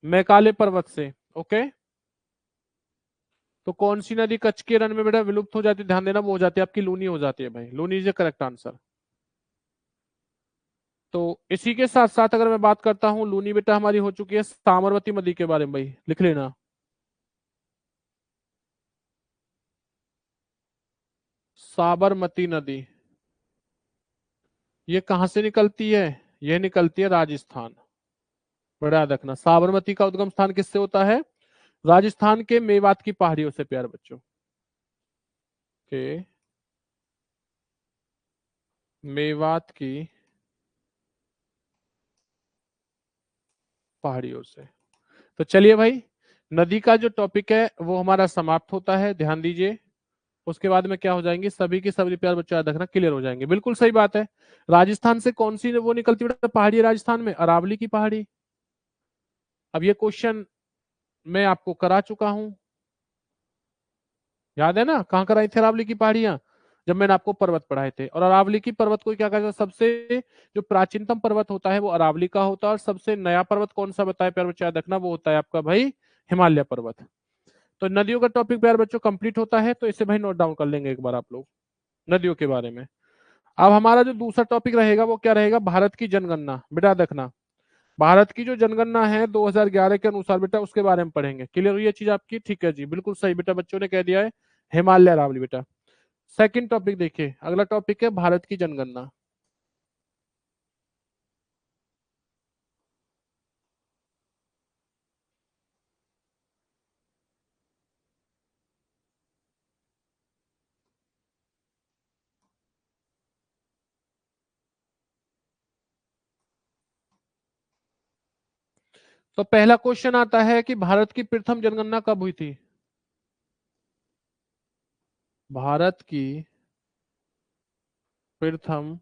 मैकाले पर्वत से। ओके, तो कौन सी नदी कच्छ के रन में बेटा विलुप्त हो जाती है, ध्यान देना, वो हो जाती है आपकी लूनी हो जाती है भाई, लूनी इज करेक्ट आंसर। तो इसी के साथ साथ अगर मैं बात करता हूं, लूनी बेटा हमारी हो चुकी है, साबरमती नदी के बारे में भाई लिख लेना। साबरमती नदी ये कहां से निकलती है, यह निकलती है राजस्थान। बड़ा याद रखना, साबरमती का उद्गम स्थान किससे होता है, राजस्थान के मेवात की पहाड़ियों से प्यारे बच्चों के, मेवात की पहाड़ियों से। तो चलिए भाई, नदी का जो टॉपिक है वो हमारा समाप्त होता है, ध्यान दीजिए। उसके बाद में क्या हो जाएंगी, सभी की सभी प्यार बच्चों याद रखना क्लियर हो जाएंगे। बिल्कुल सही बात है। राजस्थान से कौन सी वो निकलती है पहाड़ी है राजस्थान में, अरावली की पहाड़ी। अब ये क्वेश्चन मैं आपको करा चुका हूं, याद है ना, कहाँ कराई थी अरावली की पहाड़ियां, जब मैंने आपको पर्वत पढ़ाए थे। और अरावली की पर्वत को क्या कहते हैं, सबसे जो प्राचीनतम पर्वत होता है वो अरावली का होता है, और सबसे नया पर्वत कौन सा बताया प्यार बच्चों याद रखना, वो होता है आपका भाई हिमालय पर्वत। तो नदियों का टॉपिक प्यार बच्चों कंप्लीट होता है, तो इसे भाई नोट डाउन कर लेंगे एक बार आप लोग नदियों के बारे में। अब हमारा जो दूसरा टॉपिक रहेगा वो क्या रहेगा, भारत की जनगणना। बेटा याद रखना, भारत की जो जनगणना है 2011 के अनुसार बेटा, उसके बारे में पढ़ेंगे। क्लियर हुई ये चीज आपकी, ठीक है जी, बिल्कुल सही बेटा, बच्चों ने कह दिया है हिमालय अरावली बेटा। सेकंड टॉपिक देखिए, अगला टॉपिक है भारत की जनगणना। तो पहला क्वेश्चन आता है कि भारत की प्रथम जनगणना कब हुई थी। भारत की प्रथम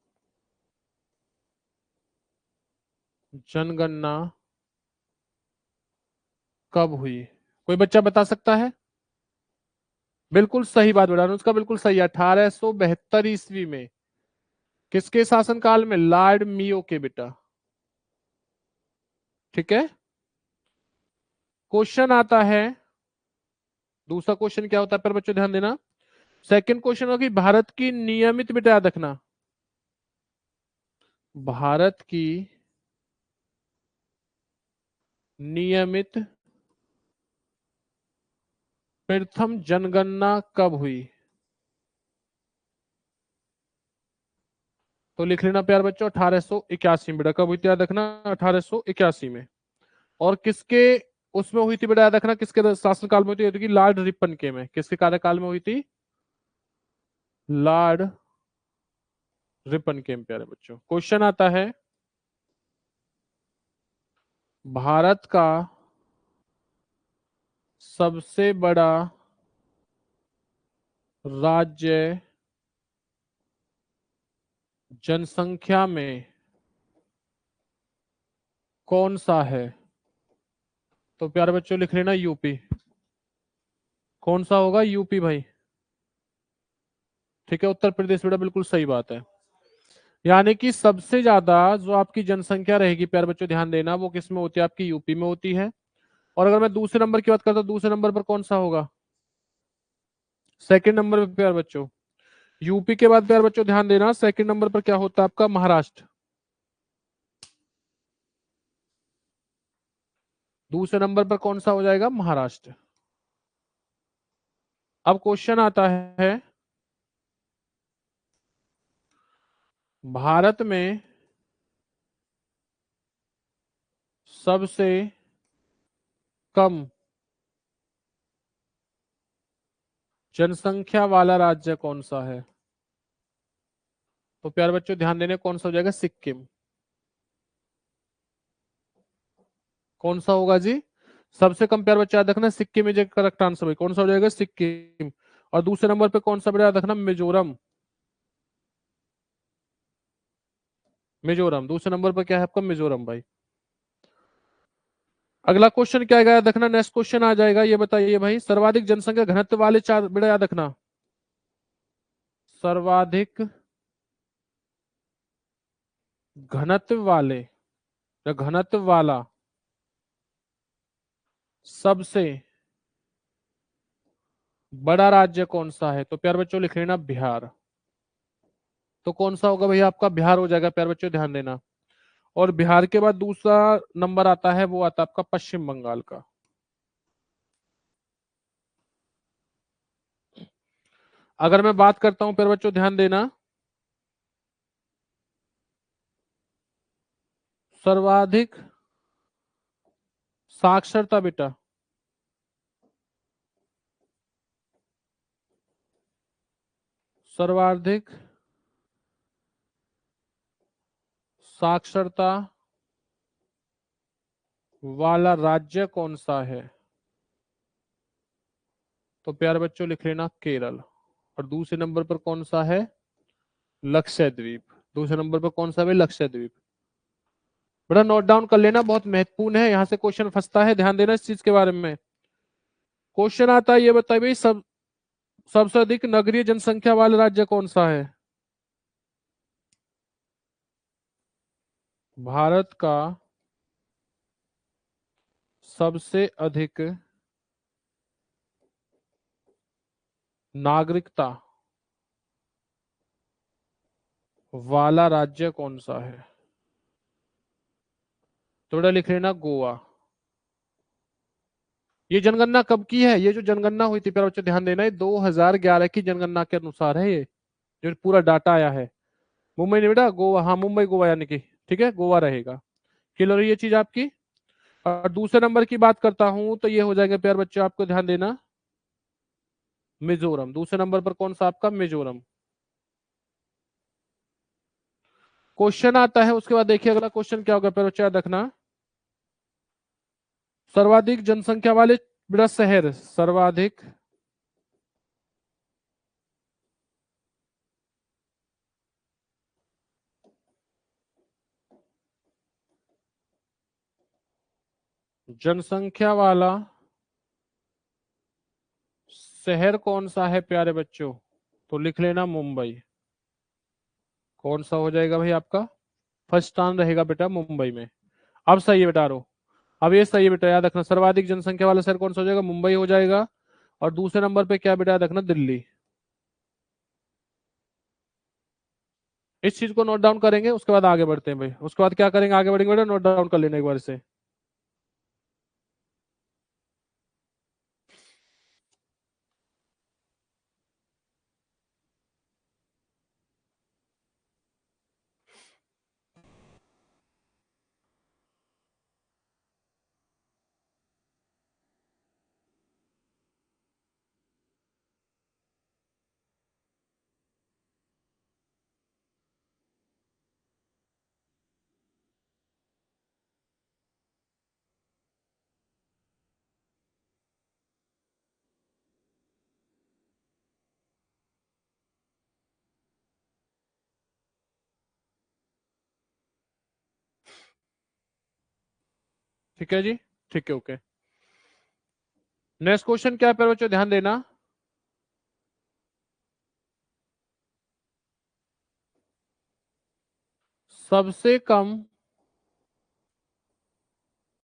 जनगणना कब हुई, कोई बच्चा बता सकता है। बिल्कुल सही बात बेटा, उसका बिल्कुल सही है, 1872 ईस्वी में। किसके शासनकाल में, लॉर्ड मियो के बेटा। ठीक है। क्वेश्चन आता है, दूसरा क्वेश्चन क्या होता है पर बच्चों ध्यान देना। सेकंड क्वेश्चन होगी भारत की नियमित, बेटा याद रखना, भारत की नियमित प्रथम जनगणना कब हुई। तो लिख लेना प्यार बच्चों 1881 में बेटा, कब हुई थी याद रखना, 1881 में। और किसके उसमें हुई थी बेटा याद रखना, किसके शासनकाल में हुई थी, लॉर्ड रिपन के में, किसके कार्यकाल में हुई थी, लॉर्ड रिपन के में प्यारे बच्चों। क्वेश्चन आता है, भारत का सबसे बड़ा राज्य जनसंख्या में कौन सा है। तो प्यारे बच्चों लिख लेना यूपी। कौन सा होगा, यूपी भाई। ठीक है, उत्तर प्रदेश बेटा, बिल्कुल सही बात है। यानी कि सबसे ज्यादा जो आपकी जनसंख्या रहेगी प्यारे बच्चों ध्यान देना, वो किस में होती है, आपकी यूपी में होती है। और अगर मैं दूसरे नंबर की बात करता हूं, दूसरे नंबर पर कौन सा होगा, सेकंड नंबर पर प्यारे बच्चों, यूपी के बाद प्यारे बच्चों ध्यान देना, सेकंड नंबर पर क्या होता है आपका, महाराष्ट्र। दूसरे नंबर पर कौन सा हो जाएगा, महाराष्ट्र। अब क्वेश्चन आता है, भारत में सबसे कम जनसंख्या वाला राज्य कौन सा है। तो प्यारे बच्चों ध्यान देने, कौन सा हो जाएगा, सिक्किम। कौन सा होगा जी, सबसे कम प्यारे बच्चे याद रखना, सिक्किम इज करेक्ट आंसर भाई, कौन सा हो जाएगा, सिक्किम। और दूसरे नंबर पे कौन सा बेटा याद रखना, मिजोरम। मिजोरम दूसरे नंबर पर क्या है आपका, मिजोरम भाई। अगला क्वेश्चन क्या आएगा याद रखना, नेक्स्ट क्वेश्चन आ जाएगा, ये बताइए भाई, सर्वाधिक जनसंख्या घनत्व वाले चार बेटा याद रखना, सर्वाधिक घनत्व वाले या घनत्व वाला सबसे बड़ा राज्य कौन सा है। तो प्यार बच्चों लिख लेना बिहार। तो कौन सा होगा भैया आपका, बिहार हो जाएगा प्यार बच्चों ध्यान देना। और बिहार के बाद दूसरा नंबर आता है, वो आता है आपका पश्चिम बंगाल का। अगर मैं बात करता हूं प्यार बच्चों ध्यान देना, सर्वाधिक साक्षरता बेटा, सर्वाधिक साक्षरता वाला राज्य कौन सा है। तो प्यारे बच्चों लिख लेना केरल। और दूसरे नंबर पर कौन सा है? लक्षद्वीप। दूसरे नंबर पर कौन सा है? लक्षद्वीप। बड़ा नोट डाउन कर लेना, बहुत महत्वपूर्ण है, यहां से क्वेश्चन फंसता है, ध्यान देना इस चीज के बारे में। क्वेश्चन आता है, ये बताइए भाई सबसे अधिक नगरीय जनसंख्या वाला राज्य कौन सा है? भारत का सबसे अधिक नागरिकता वाला राज्य कौन सा है? तो बेटा लिख लेना गोवा। ये जनगणना कब की है? ये जो जनगणना हुई थी प्यारे बच्चों ध्यान देना, ये 2011 की जनगणना के अनुसार है, ये जो पूरा डाटा आया है। मुंबई नहीं बेटा, गोवा, हाँ मुंबई गोवा यानी कि, ठीक है, गोवा रहेगा। क्लियर है ये चीज आपकी। और दूसरे नंबर की बात करता हूं तो ये हो जाएगा प्यारे बच्चों, आपको ध्यान देना, मिजोरम। दूसरे नंबर पर कौन सा आपका? मिजोरम। क्वेश्चन आता है उसके बाद देखिए अगला क्वेश्चन क्या होगा प्यारे बच्चों, याद रखना। सर्वाधिक जनसंख्या वाले बेटा शहर, सर्वाधिक जनसंख्या वाला शहर कौन सा है प्यारे बच्चों? तो लिख लेना मुंबई। कौन सा हो जाएगा भाई आपका? फर्स्ट स्थान रहेगा बेटा मुंबई में। अब सही है बेटा, रो अब ये सही है बेटा, याद रखना सर्वाधिक जनसंख्या वाला शहर कौन सा हो जाएगा? मुंबई हो जाएगा। और दूसरे नंबर पे क्या बेटा, याद रखना, दिल्ली। इस चीज को नोट डाउन करेंगे, उसके बाद आगे बढ़ते हैं भाई। उसके बाद क्या करेंगे, आगे बढ़ेंगे बेटा, नोट डाउन कर लेना एक बार से। ठीक है जी, ठीक है, ओके। नेक्स्ट क्वेश्चन क्या है प्यारे बच्चों, ध्यान देना। सबसे कम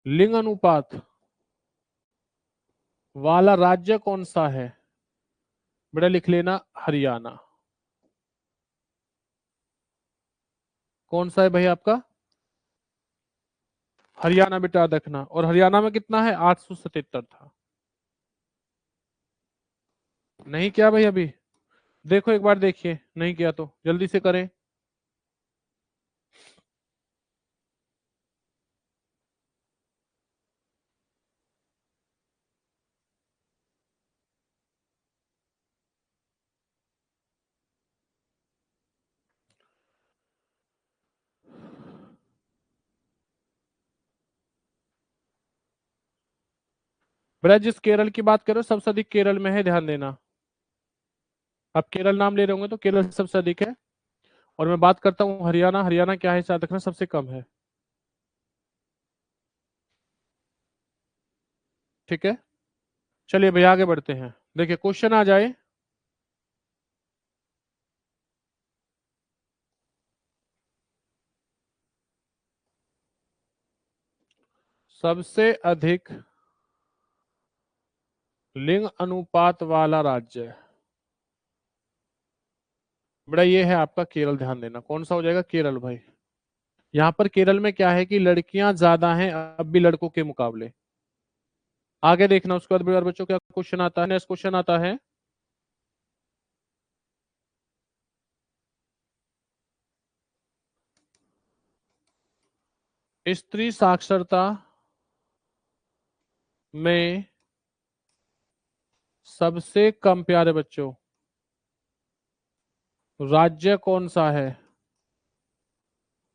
लिंग अनुपात वाला राज्य कौन सा है? बेटा लिख लेना हरियाणा। कौन सा है भाई आपका? हरियाणा बेटा, याद रखना। और हरियाणा में कितना है? 877 था। नहीं किया भाई अभी? देखो एक बार देखिए, नहीं किया तो जल्दी से करें। बेटा जिस केरल की बात करो सबसे अधिक केरल में है, ध्यान देना। आप केरल नाम ले रहे होंगे तो केरल सबसे अधिक है। और मैं बात करता हूँ हरियाणा, हरियाणा क्या है याद रखना, सबसे कम है। ठीक है, चलिए भैया आगे बढ़ते हैं। देखिए क्वेश्चन आ जाए, सबसे अधिक लिंग अनुपात वाला राज्य, बेटा ये है आपका केरल। ध्यान देना कौन सा हो जाएगा? केरल भाई। यहाँ पर केरल में क्या है कि लड़कियां ज्यादा हैं अब भी लड़कों के मुकाबले। आगे देखना, उसके बाद बेटा बच्चों क्या क्वेश्चन आता है, नेक्स्ट क्वेश्चन आता है। स्त्री साक्षरता में सबसे कम प्यारे बच्चों राज्य कौन सा है?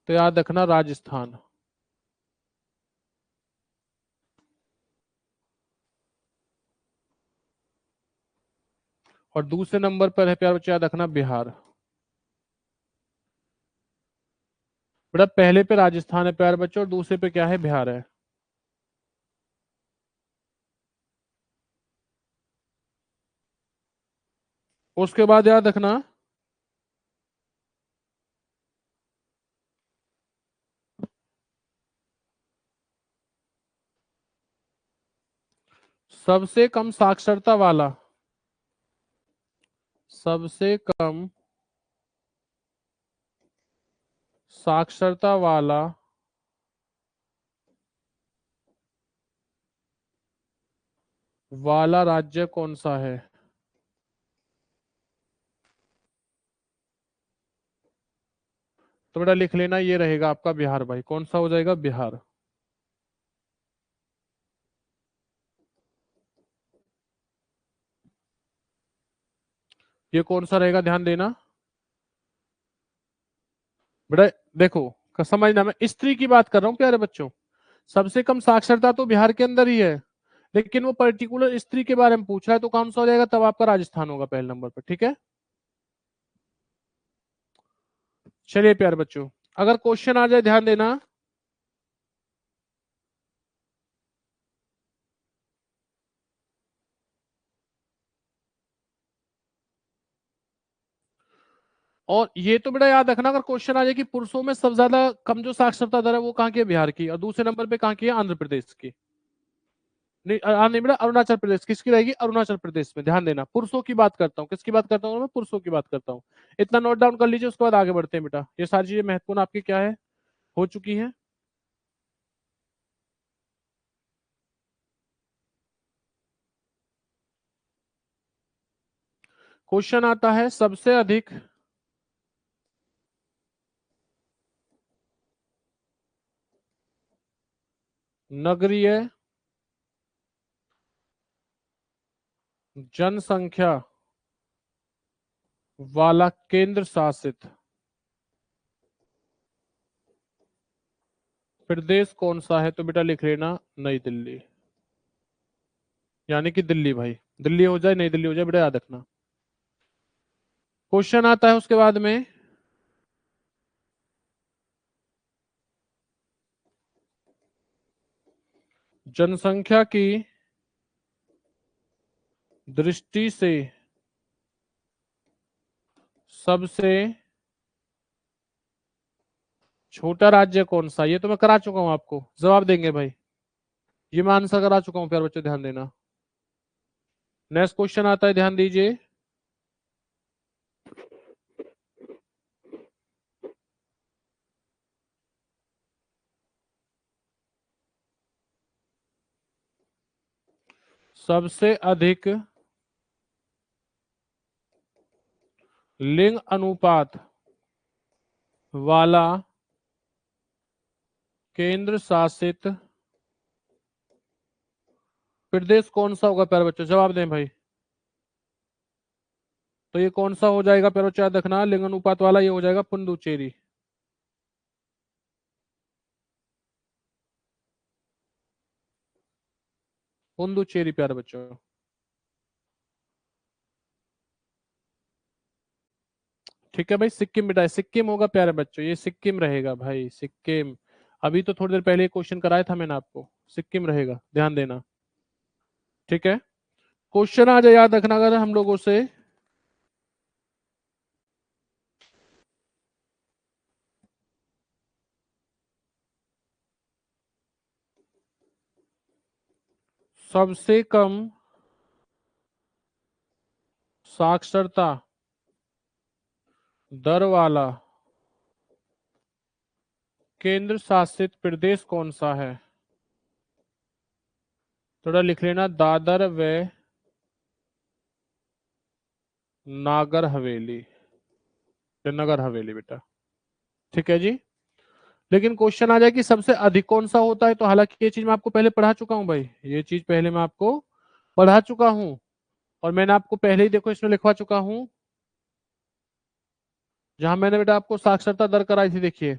तो याद रखना राजस्थान। और दूसरे नंबर पर है प्यारे बच्चों याद रखना बिहार। बेटा पहले पे राजस्थान है प्यारे बच्चों और दूसरे पे क्या है बिहार है। उसके बाद याद रखना सबसे कम साक्षरता वाला, सबसे कम साक्षरता वाला राज्य कौन सा है। तो बेटा लिख लेना ये रहेगा आपका बिहार भाई। कौन सा हो जाएगा बिहार। ये कौन सा रहेगा ध्यान देना बेटा। देखो समझना मैं स्त्री की बात कर रहा हूं प्यारे बच्चों। सबसे कम साक्षरता तो बिहार के अंदर ही है, लेकिन वो पर्टिकुलर स्त्री के बारे में पूछ रहा है तो कौन सा हो जाएगा तब आपका राजस्थान होगा पहले नंबर पर। ठीक है चलिए प्यारे बच्चों अगर क्वेश्चन आ जाए ध्यान देना। और ये तो बेटा याद रखना अगर क्वेश्चन आ जाए कि पुरुषों में सबसे ज्यादा कम जो साक्षरता दर है वो कहाँ की है बिहार की, और दूसरे नंबर पे कहाँ की है आंध्र प्रदेश की। नहीं नहीं बेटा अरुणाचल प्रदेश किसकी रहेगी, अरुणाचल प्रदेश में। ध्यान देना पुरुषों की बात करता हूँ, किसकी बात करता हूँ मैं, पुरुषों की बात करता हूँ। इतना नोट डाउन कर लीजिए उसके बाद आगे बढ़ते हैं बेटा। ये सारी चीजें महत्वपूर्ण आपकी क्या है हो चुकी है। क्वेश्चन आता है सबसे अधिक नगरीय जनसंख्या वाला केंद्र शासित प्रदेश कौन सा है। तो बेटा लिख लेना नई दिल्ली, यानी कि दिल्ली भाई। दिल्ली हो जाए नई दिल्ली हो जाए बेटा याद रखना। क्वेश्चन आता है उसके बाद में जनसंख्या की दृष्टि से सबसे छोटा राज्य कौन सा। ये तो मैं करा चुका हूं आपको, जवाब देंगे भाई। ये मैं आंसर करा चुका हूं प्यारे बच्चों ध्यान देना। नेक्स्ट क्वेश्चन आता है ध्यान दीजिए। सबसे अधिक लिंग अनुपात वाला केंद्र शासित प्रदेश कौन सा होगा प्यारे बच्चों, जवाब दें भाई। तो ये कौन सा हो जाएगा प्यारे बच्चों याद रखना, लिंग अनुपात वाला ये हो जाएगा पुडुचेरी। पुडुचेरी प्यारे बच्चों। ठीक है भाई सिक्किम बेटा, सिक्किम होगा प्यारे बच्चों, ये सिक्किम रहेगा भाई सिक्किम। अभी तो थोड़ी देर पहले क्वेश्चन कराया था मैंने आपको, सिक्किम रहेगा ध्यान देना। ठीक है क्वेश्चन आ जाए याद रखना अगर हम लोगों से सबसे कम साक्षरता दर वाला केंद्र शासित प्रदेश कौन सा है। थोड़ा लिख लेना दादर व नागर हवेली, या नगर हवेली बेटा। ठीक है जी। लेकिन क्वेश्चन आ जाए कि सबसे अधिक कौन सा होता है, तो हालांकि ये चीज मैं आपको पहले पढ़ा चुका हूं भाई, ये चीज पहले मैं आपको पढ़ा चुका हूं। और मैंने आपको पहले ही देखो इसमें लिखवा चुका हूं, जहां मैंने बेटा आपको साक्षरता दर कराई थी। देखिए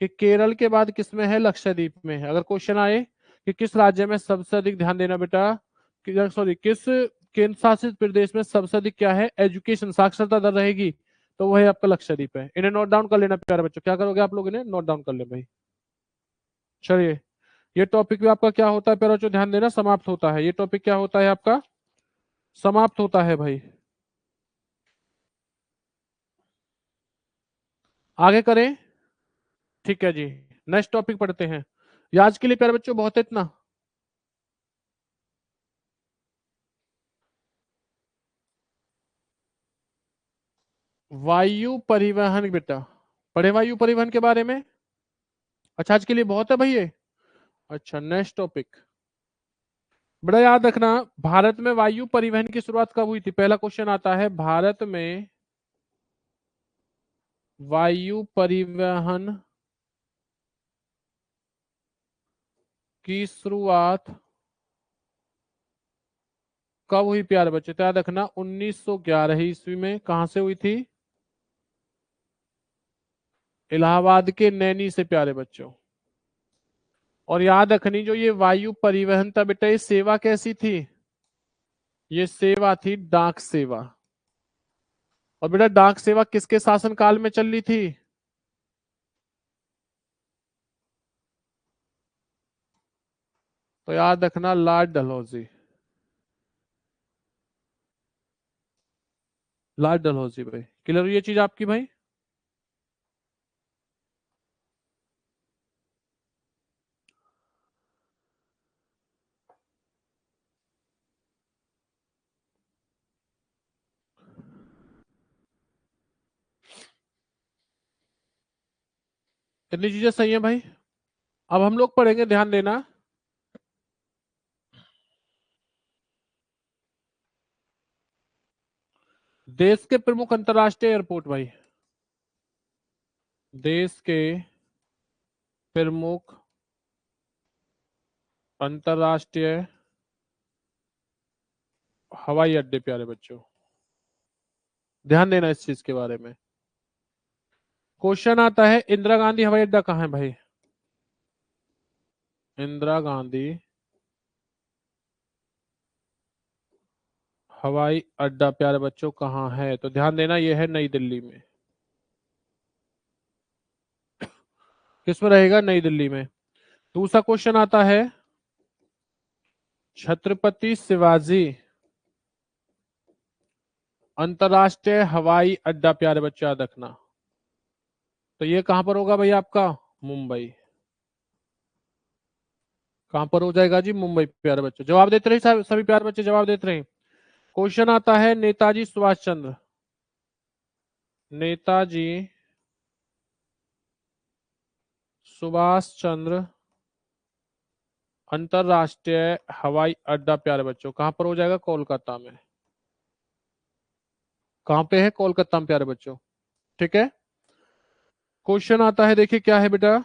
कि केरल के बाद किस में है, लक्षद्वीप में है। अगर क्वेश्चन आए कि किस राज्य में सबसे अधिक, ध्यान देना बेटा, सॉरी किस केंद्र शासित प्रदेश में सबसे अधिक क्या है, एजुकेशन, साक्षरता दर रहेगी, तो वो है आपका लक्षद्वीप है। इन्हें नोट डाउन कर लेना प्यारे बच्चों। क्या करोगे आप लोग, इन्हें नोट डाउन कर ले भाई। चलिए, ये टॉपिक भी आपका क्या होता है प्यारे बच्चों, ध्यान देना, समाप्त होता है। ये टॉपिक क्या होता है आपका, समाप्त होता है भाई। आगे करें, ठीक है जी। नेक्स्ट टॉपिक पढ़ते हैं। ये आज के लिए प्यारे बच्चों बहुत है इतना। वायु परिवहन बेटा, पढ़े वायु परिवहन के बारे में। अच्छा, आज के लिए बहुत है भाई ये। अच्छा, नेक्स्ट टॉपिक बड़ा याद रखना। भारत में वायु परिवहन की शुरुआत कब हुई थी, पहला क्वेश्चन आता है, भारत में वायु परिवहन की शुरुआत कब हुई प्यारे बच्चे, तो याद रखना 1911 ईस्वी में। कहां से हुई थी, इलाहाबाद के नैनी से प्यारे बच्चों। और याद रखनी, जो ये वायु परिवहन था बेटा, ये सेवा कैसी थी, ये सेवा थी डाक सेवा। और बेटा डाक सेवा किसके शासन काल में चल रही थी, तो याद रखना लॉर्ड डलहौजी, लॉर्ड डलहौजी भाई। क्लियर हुई ये चीज आपकी भाई। इतनी चीजें सही है भाई। अब हम लोग पढ़ेंगे, ध्यान देना, देश के प्रमुख अंतरराष्ट्रीय एयरपोर्ट भाई। देश के प्रमुख अंतरराष्ट्रीय हवाई अड्डे प्यारे बच्चों, ध्यान देना इस चीज के बारे में। क्वेश्चन आता है, इंदिरा गांधी हवाई अड्डा कहाँ है भाई, इंदिरा गांधी हवाई अड्डा प्यारे बच्चों कहाँ है, तो ध्यान देना, यह है नई दिल्ली में। किसमें रहेगा, नई दिल्ली में। दूसरा क्वेश्चन आता है, छत्रपति शिवाजी अंतरराष्ट्रीय हवाई अड्डा प्यारे बच्चे याद रखना, तो ये कहां पर होगा भाई आपका, मुंबई। कहां पर हो जाएगा जी, मुंबई प्यारे बच्चे। जवाब देते रहे सभी प्यारे बच्चे, जवाब देते रहे। क्वेश्चन आता है, नेताजी सुभाष चंद्र, नेताजी सुभाष चंद्र अंतरराष्ट्रीय हवाई अड्डा प्यारे बच्चों कहां पर हो जाएगा, कोलकाता में। कहां पे है, कोलकाता में प्यारे बच्चों, ठीक है। क्वेश्चन आता है, देखिए क्या है बेटा,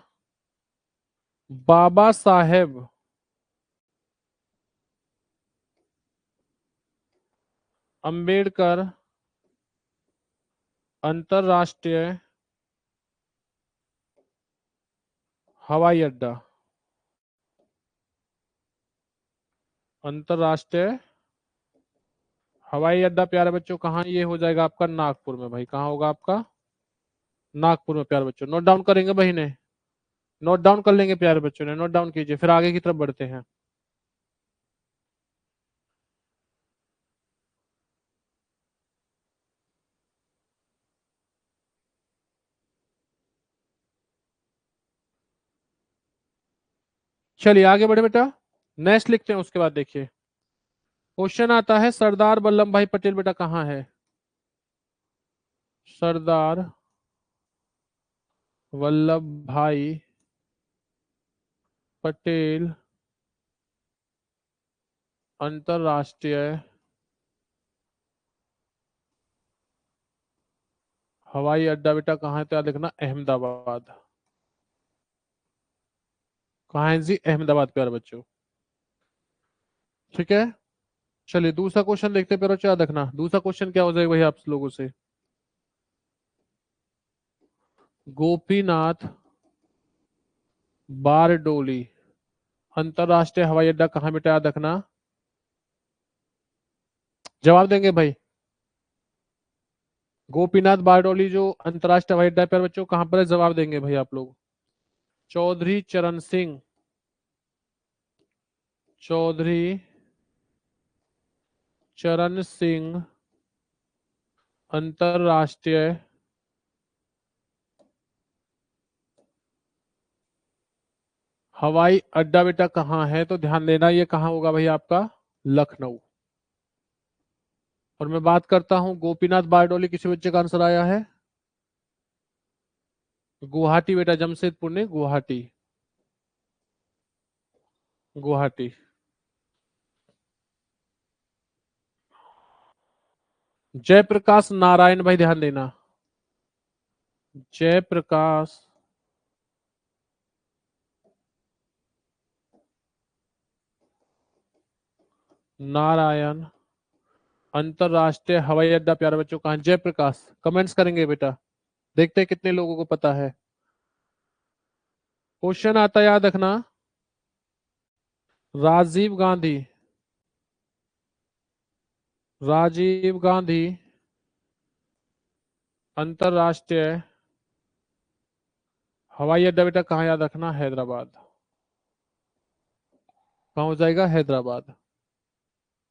बाबा साहेब अंबेडकर अंतरराष्ट्रीय हवाई अड्डा, अंतरराष्ट्रीय हवाई अड्डा प्यारे बच्चों कहाँ, ये हो जाएगा आपका नागपुर में भाई। कहाँ होगा आपका, नागपुर में प्यारे बच्चों। नोट डाउन करेंगे भाई ने, नोट डाउन कर लेंगे प्यारे बच्चों ने, नोट डाउन कीजिए, फिर आगे की तरफ बढ़ते हैं। चलिए आगे बढ़े बेटा, नेक्स्ट लिखते हैं, उसके बाद देखिए क्वेश्चन आता है, सरदार वल्लभ भाई पटेल बेटा कहाँ है, सरदार वल्लभ भाई पटेल अंतरराष्ट्रीय हवाई अड्डा बेटा कहाँ है, तो याद देखना अहमदाबाद। कहाँ है जी, अहमदाबाद प्यारे बच्चों, ठीक है। चलिए दूसरा क्वेश्चन देखते हैं, पर याद रखना दूसरा क्वेश्चन क्या हो जाएगा भाई आप लोगों से, गोपीनाथ बारडोली अंतरराष्ट्रीय हवाई अड्डा कहाँ बेटा, याद रखना जवाब देंगे भाई? गोपीनाथ बारडोली जो अंतरराष्ट्रीय हवाई अड्डा है प्यारे बच्चों, कहां पर है? जवाब देंगे भाई आप लोग। चौधरी चरण सिंह, चौधरी चरण सिंह अंतरराष्ट्रीय हवाई अड्डा बेटा कहाँ है? तो ध्यान देना, ये कहाँ होगा भाई आपका? लखनऊ। और मैं बात करता हूं गोपीनाथ बारडोली, किसी बच्चे का आंसर आया है? गुवाहाटी बेटा, जमशेदपुर ने गुवाहाटी, गुवाहाटी। जयप्रकाश नारायण भाई, ध्यान देना, जयप्रकाश नारायण अंतरराष्ट्रीय हवाई अड्डा प्यारे बच्चों कहाँ? जयप्रकाश। कमेंट्स करेंगे बेटा, देखते हैं कितने लोगों को पता है। क्वेश्चन आता है, याद रखना, राजीव गांधी, राजीव गांधी अंतरराष्ट्रीय हवाई अड्डा बेटा कहाँ? याद रखना, हैदराबाद। कहाँ हो जाएगा? हैदराबाद।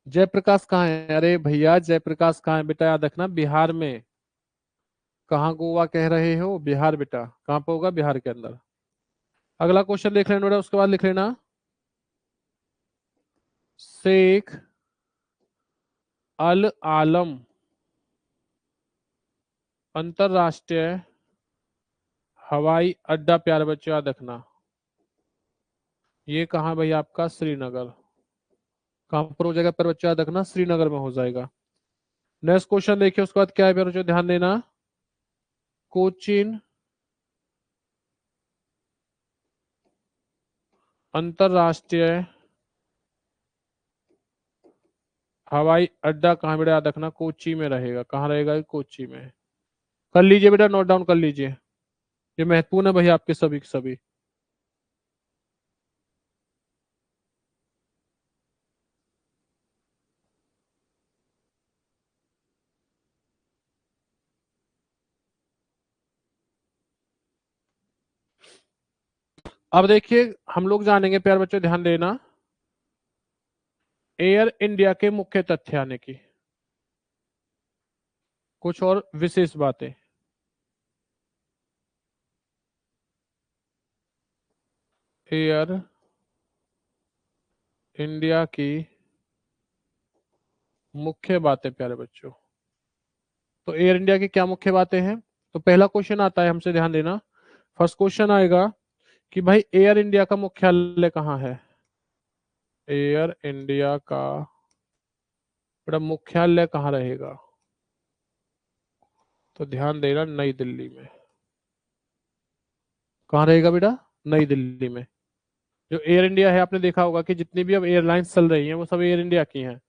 जयप्रकाश कहाँ है? अरे भैया जयप्रकाश कहाँ है बेटा? याद रखना, बिहार में। कहाँ गोवा कह रहे हो? बिहार बेटा। कहाँ पे होगा? बिहार के अंदर। अगला क्वेश्चन देख लेना बेटा, उसके बाद लिख लेना, शेख अल आलम अंतरराष्ट्रीय हवाई अड्डा प्यारे बच्चों याद रखना, ये कहाँ भाई आपका? श्रीनगर। कहाँ पर हो जाएगा प्यारे बच्चों? याद रखना, श्रीनगर में हो जाएगा। नेक्स्ट क्वेश्चन देखिए, उसके बाद क्या है प्यारे बच्चों, ध्यान देना, कोचीन अंतरराष्ट्रीय हवाई अड्डा कहाँ बेटा? याद रखना, कोची में रहेगा। कहाँ रहेगा? ये कोची में। कर लीजिए बेटा, नोट डाउन कर लीजिए, ये महत्वपूर्ण है भाई आपके सभी के सभी। अब देखिए, हम लोग जानेंगे प्यारे बच्चों, ध्यान देना, एयर इंडिया के मुख्य तथ्य आने की, कुछ और विशेष बातें। एयर इंडिया की मुख्य बातें प्यारे बच्चों, तो एयर इंडिया की क्या मुख्य बातें हैं? तो पहला क्वेश्चन आता है, हमसे ध्यान देना, फर्स्ट क्वेश्चन आएगा कि भाई एयर इंडिया का मुख्यालय कहाँ है? एयर इंडिया का बड़ा मुख्यालय कहाँ रहेगा? तो ध्यान देना, नई दिल्ली में। कहाँ रहेगा बेटा? नई दिल्ली में। जो एयर इंडिया है, आपने देखा होगा कि जितनी भी अब एयरलाइंस चल रही हैं वो सब एयर इंडिया की हैं,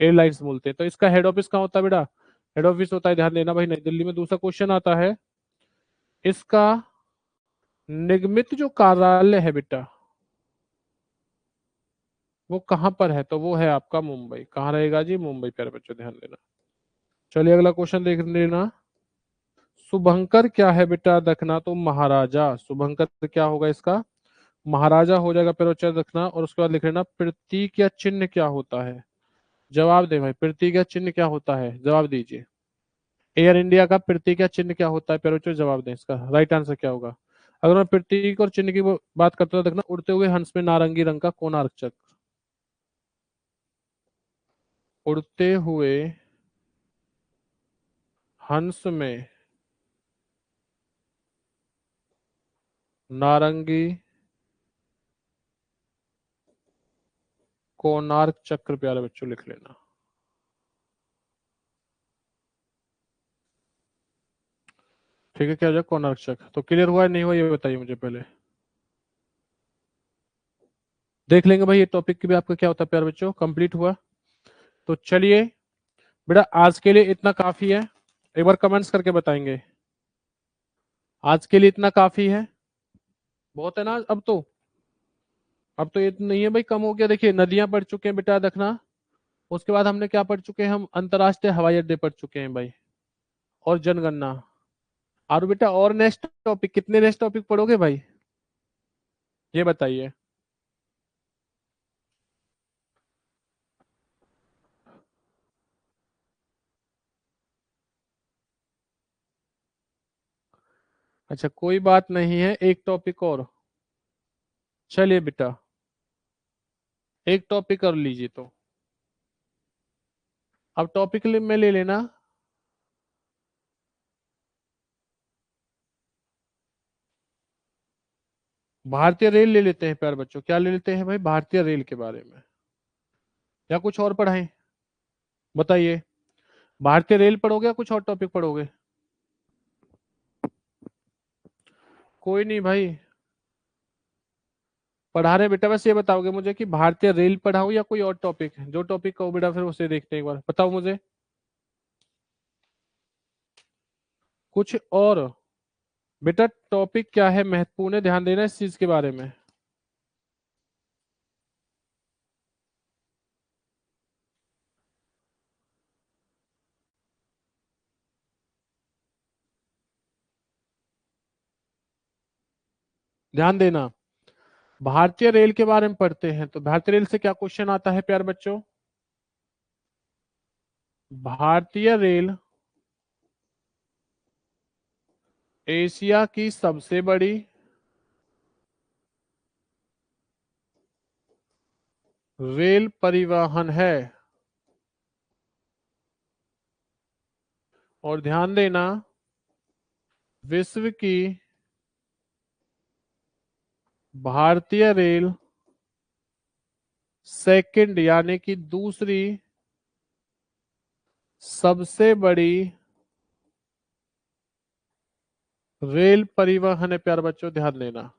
एयरलाइंस बोलते हैं। तो इसका हेड ऑफिस कहाँ होता है बेटा? हेड ऑफिस होता है, ध्यान देना भाई, नई दिल्ली में। दूसरा क्वेश्चन आता है, इसका निगमित जो कार्यालय है बेटा, वो कहाँ पर है? तो वो है आपका मुंबई। कहाँ रहेगा जी? मुंबई प्यारे बच्चों, ध्यान देना। चलिए अगला क्वेश्चन देख लेना, शुभंकर क्या है बेटा? देखना, तो महाराजा। शुभंकर क्या होगा इसका? महाराजा हो जाएगा प्यारे बच्चों, देखना। और उसके बाद लिख लेना, प्रतीक या चिन्ह क्या होता है? जवाब दे भाई, प्रतीक या चिन्ह क्या होता है? जवाब दीजिए। एयर इंडिया का प्रतीक या चिन्ह क्या होता है प्यारे बच्चों? जवाब दें, इसका राइट आंसर क्या होगा? अगर मैं प्रतीक और चिन्ह की बात करता हूं, देखना, उड़ते हुए हंस में नारंगी रंग का कोणार्क चक्र। उड़ते हुए हंस में नारंगी कोणार्क चक्र प्यारे बच्चों लिख लेना। ठीक है, क्या हो जाएगा? कोणार्क चक्र। तो क्लियर हुआ है नहीं हुआ, ये बताइए मुझे पहले। देख लेंगे भाई ये टॉपिक की भी आपका क्या होता है प्यारे बच्चों, कंप्लीट हुआ। तो चलिए बेटा, आज के लिए इतना काफी है। एक बार कमेंट्स करके बताएंगे, आज के लिए इतना काफी है? बहुत है ना अब तो? अब तो ये नहीं है भाई, कम हो गया। देखिए नदियां बढ़ चुके हैं बेटा, देखना, उसके बाद हमने क्या पढ़ चुके हैं, हम अंतर्राष्ट्रीय हवाई अड्डे पढ़ चुके हैं भाई, और जनगणना। और बेटा और नेक्स्ट टॉपिक, कितने नेक्स्ट टॉपिक पढ़ोगे भाई, ये बताइए। अच्छा कोई बात नहीं है, एक टॉपिक और। चलिए बेटा, एक टॉपिक कर लीजिए तो। अब टॉपिक में ले लेना, भारतीय रेल ले लेते हैं प्यारे बच्चों। क्या ले लेते हैं भाई, भारतीय रेल के बारे में, या कुछ और पढ़ाएं, बताइए। भारतीय रेल पढ़ोगे या कुछ और टॉपिक पढ़ोगे? कोई नहीं भाई, पढ़ा रहे बेटा। बस ये बताओगे मुझे कि भारतीय रेल पढ़ाऊं या कोई और टॉपिक, जो टॉपिक कहो बेटा, फिर उसे देखते हैं एक बार, बताओ मुझे कुछ और। बेटा टॉपिक क्या है महत्वपूर्ण है, ध्यान देना इस चीज के बारे में। ध्यान देना, भारतीय रेल के बारे में पढ़ते हैं, तो भारतीय रेल से क्या क्वेश्चन आता है प्यारे बच्चों? भारतीय रेल एशिया की सबसे बड़ी रेल परिवहन है। और ध्यान देना, विश्व की भारतीय रेल सेकंड यानी कि दूसरी सबसे बड़ी रेल परिवहन है प्यारे बच्चों, ध्यान देना।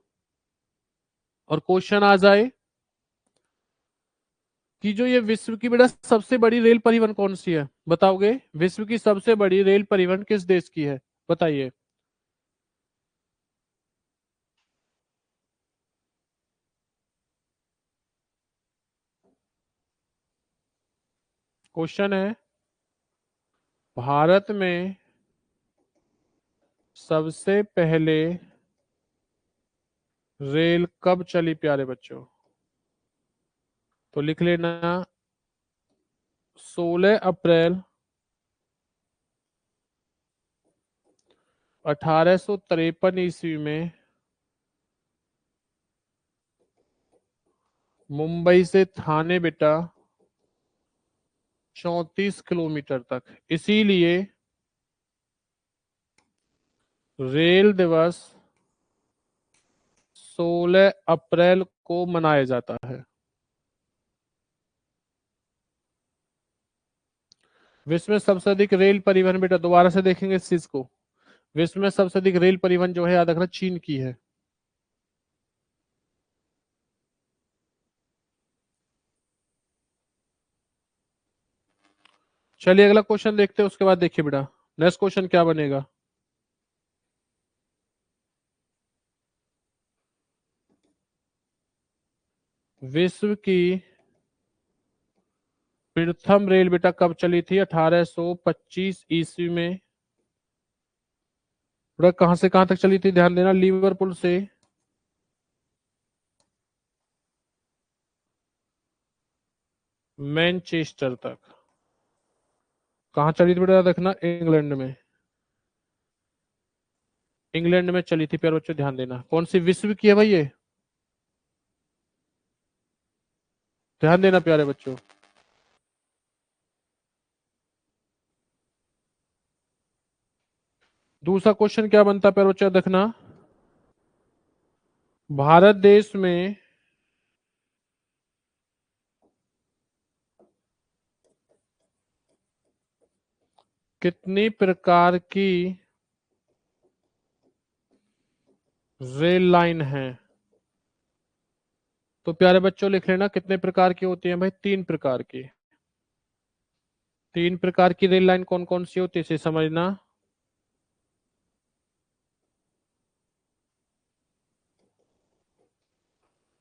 और क्वेश्चन आ जाए कि जो ये विश्व की बेटा सबसे बड़ी रेल परिवहन कौन सी है, बताओगे? विश्व की सबसे बड़ी रेल परिवहन किस देश की है, बताइए। क्वेश्चन है, भारत में सबसे पहले रेल कब चली प्यारे बच्चों? तो लिख लेना, 16 अप्रैल 1853 ईस्वी में मुंबई से थाने बेटा 34 किलोमीटर तक, इसीलिए रेल दिवस 16 अप्रैल को मनाया जाता है। विश्व में सबसे अधिक रेल परिवहन बेटा, दोबारा से देखेंगे इस चीज को, विश्व में सबसे अधिक रेल परिवहन जो है याद रखना चीन की है। चलिए अगला क्वेश्चन देखते हैं, उसके बाद देखिए बेटा नेक्स्ट क्वेश्चन क्या बनेगा। विश्व की प्रथम रेल बेटा कब चली थी? 1825 ईस्वी में। बेटा कहां से कहां तक चली थी, ध्यान देना, लिवरपूल से मैनचेस्टर तक। कहां चली थी बेटा, देखना इंग्लैंड में, इंग्लैंड में चली थी प्यारे बच्चों, ध्यान देना। कौन सी विश्व की है भाई ये, ध्यान देना प्यारे बच्चों। दूसरा क्वेश्चन क्या बनता है प्यारे बच्चों, देखना, भारत देश में कितनी प्रकार की रेल लाइन है? तो प्यारे बच्चों लिख लेना, कितने प्रकार की होती हैं भाई, 3 प्रकार की। 3 प्रकार की रेल लाइन कौन कौन सी होती है इसे समझना।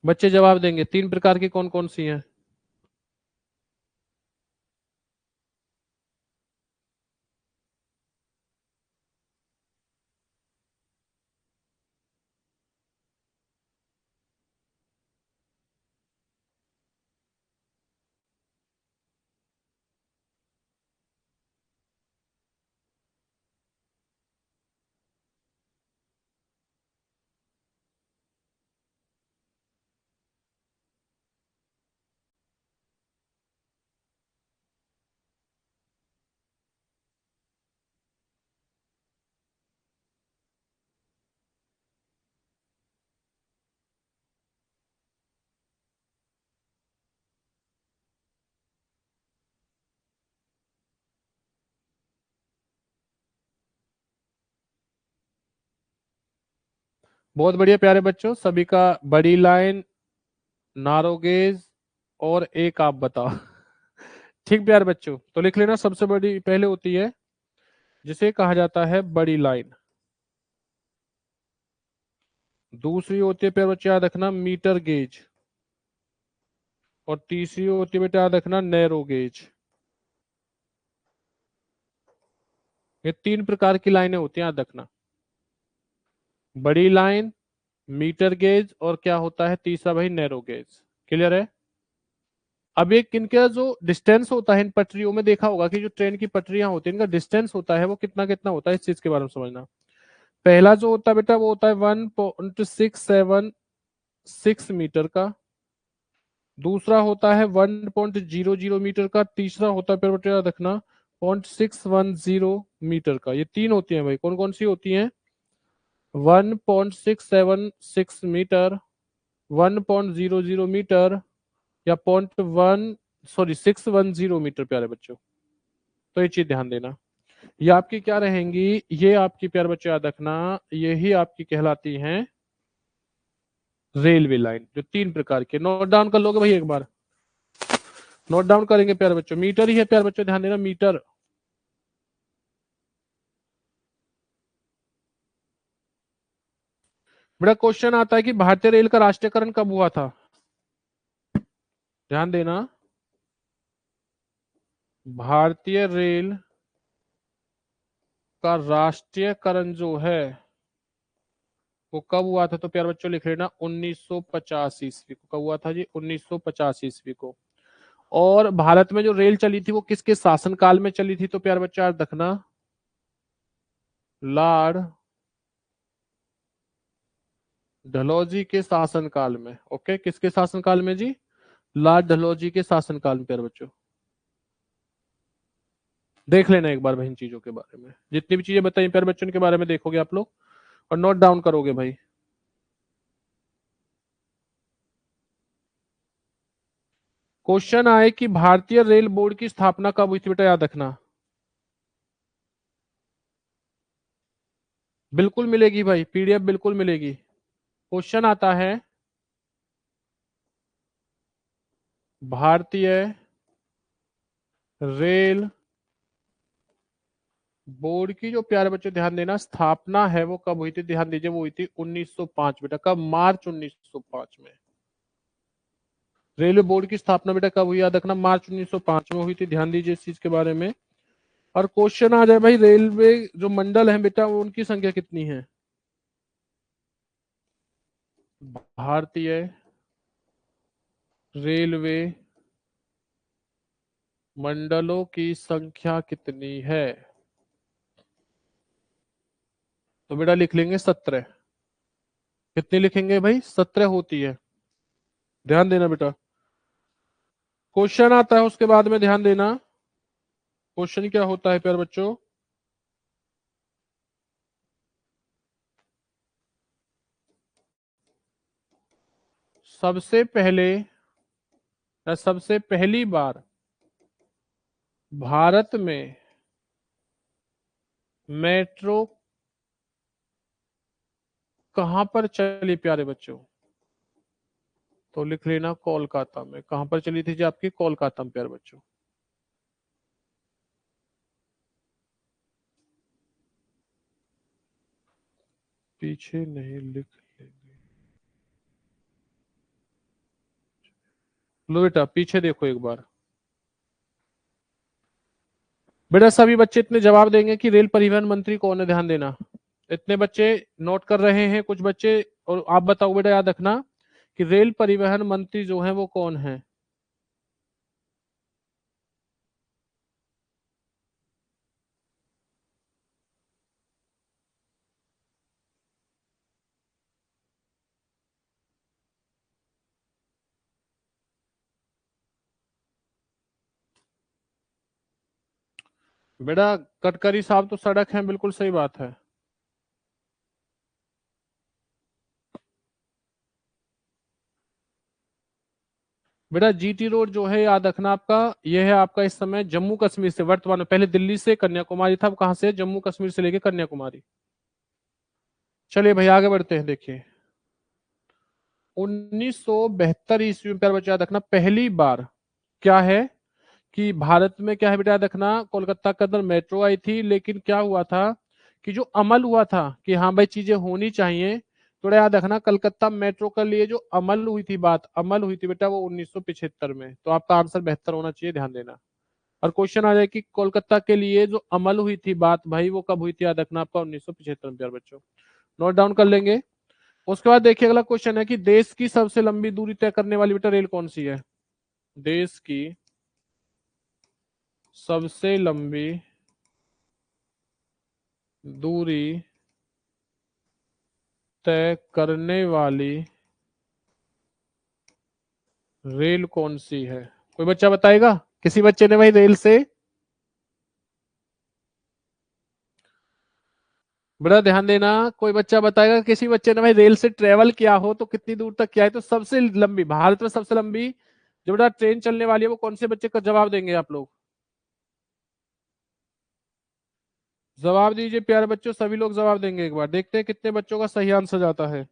बच्चे जवाब देंगे 3 प्रकार की कौन कौन सी हैं। बहुत बढ़िया प्यारे बच्चों, सभी का बड़ी लाइन, नारोगेज और एक आप बताओ। ठीक प्यारे बच्चों, तो लिख लेना सबसे बड़ी पहले होती है जिसे कहा जाता है बड़ी लाइन। दूसरी होती है प्यारे बच्चे याद रखना मीटर गेज। और तीसरी होती है बेटा याद रखना नैरो गेज। ये 3 प्रकार की लाइनें होती हैं, याद रखना। बड़ी लाइन, मीटर गेज और क्या होता है तीसरा भाई नैरो गेज। क्लियर है? अब एक इनका जो डिस्टेंस होता है इन पटरियों में, देखा होगा कि जो ट्रेन की पटरियां होती हैं इनका डिस्टेंस होता है वो कितना कितना होता है, इस चीज के बारे में समझना। पहला जो होता है बेटा वो होता है 1.676 मीटर का। दूसरा होता है 1.00 मीटर का। तीसरा होता है फिर बेटा याद रखना 0.610 मीटर का। ये 3 होती हैं भाई, कौन कौन सी होती हैं? 1.676 मीटर, 1.00 मीटर या 610 मीटर प्यारे बच्चों। तो ये चीज ध्यान देना। ये आपकी क्या रहेंगी, ये आपकी प्यारे बच्चों याद रखना, यही आपकी कहलाती हैं रेलवे लाइन, जो 3 प्रकार के। नोट डाउन कर लोगे भाई एक बार? नोट डाउन करेंगे प्यारे बच्चों? मीटर ही है प्यारे बच्चों, ध्यान देना मीटर। बड़ा क्वेश्चन आता है कि भारतीय रेल का राष्ट्रीयकरण कब हुआ था? ध्यान देना, भारतीय रेल का राष्ट्रीयकरण जो है वो कब हुआ था? तो प्यारे बच्चों लिख लेना 1950 ईस्वी को। कब हुआ था जी? 1950 ईस्वी को। और भारत में जो रेल चली थी वो किसके शासनकाल में चली थी? तो प्यारे बच्चों याद रखना लॉर्ड डलहौजी के शासनकाल में। ओके, किसके शासनकाल में जी? लॉर्ड डलहौजी के शासनकाल में प्यारे बच्चों। देख लेना एक बार भाई इन चीजों के बारे में, जितनी भी चीजें बताई प्यारे बच्चों के बारे में देखोगे आप लोग और नोट डाउन करोगे भाई। क्वेश्चन आए कि भारतीय रेल बोर्ड की स्थापना कब हुई थी? बेटा याद रखना, बिल्कुल मिलेगी भाई, पीडीएफ बिल्कुल मिलेगी। क्वेश्चन आता है भारतीय रेल बोर्ड की जो प्यारे बच्चे ध्यान देना स्थापना है वो कब हुई थी? ध्यान दीजिए, वो हुई थी 1905 बेटा। कब? मार्च 1905 में। रेलवे बोर्ड की स्थापना बेटा कब हुई? याद रखना मार्च 1905 में हुई थी। ध्यान दीजिए इस चीज के बारे में। और क्वेश्चन आ जाए भाई रेलवे जो मंडल है बेटा वो उनकी संख्या कितनी है? भारतीय रेलवे मंडलों की संख्या कितनी है? तो बेटा लिख लेंगे 17। कितनी लिखेंगे भाई? 17 होती है। ध्यान देना बेटा, क्वेश्चन आता है उसके बाद में, ध्यान देना क्वेश्चन क्या होता है प्यारे बच्चों। सबसे पहले या सबसे पहली बार भारत में मेट्रो कहां पर चली प्यारे बच्चों? तो लिख लेना कोलकाता में। कहां पर चली थी जी आपकी? कोलकाता में प्यारे बच्चों। पीछे नहीं लिख लेंगे। लो बेटा पीछे देखो एक बार। बेटा सभी बच्चे इतने जवाब देंगे कि रेल परिवहन मंत्री कौन है, ध्यान देना। इतने बच्चे नोट कर रहे हैं कुछ बच्चे। और आप बताओ बेटा याद रखना कि रेल परिवहन मंत्री जो है वो कौन है? बेटा गडकरी साहब तो सड़क है, बिल्कुल सही बात है। बेटा जीटी रोड जो है याद रखना आपका, यह है आपका इस समय जम्मू कश्मीर से वर्तमान में, पहले दिल्ली से कन्याकुमारी था, अब कहां से? जम्मू कश्मीर से लेके कन्याकुमारी। चलिए भाई आगे बढ़ते हैं। देखिए 1972 ईस्वी में, प्यार बच्चा याद रखना, पहली बार क्या है कि भारत में क्या है बेटा याद रखना, कोलकाता के अंदर मेट्रो आई थी। लेकिन क्या हुआ था कि जो अमल हुआ था कि हाँ भाई चीजें होनी चाहिए, थोड़ा याद रखना, कलकत्ता मेट्रो के लिए जो अमल हुई थी, बात अमल हुई थी बेटा वो 1975 में। तो आपका आंसर बेहतर होना चाहिए, ध्यान देना। और क्वेश्चन आ जाए कि कोलकाता के लिए जो अमल हुई थी बात भाई वो कब हुई थी, याद रखना आपका 1975 में, प्यार बच्चों। नोट डाउन कर लेंगे। उसके बाद देखिए अगला क्वेश्चन है कि देश की सबसे लंबी दूरी तय करने वाली बेटा रेल कौन सी है। देश की सबसे लंबी दूरी तय करने वाली रेल कौन सी है, कोई बच्चा बताएगा। किसी बच्चे ने भाई रेल से, बड़ा ध्यान देना, कोई बच्चा बताएगा, किसी बच्चे ने भाई रेल से ट्रेवल किया हो तो कितनी दूर तक किया है। तो सबसे लंबी, भारत में सबसे लंबी जो बेटा ट्रेन चलने वाली है वो कौन से बच्चे का जवाब देंगे आप लोग। जवाब दीजिए प्यारे बच्चों, सभी लोग जवाब देंगे। एक बार देखते हैं कितने बच्चों का सही आंसर जाता है।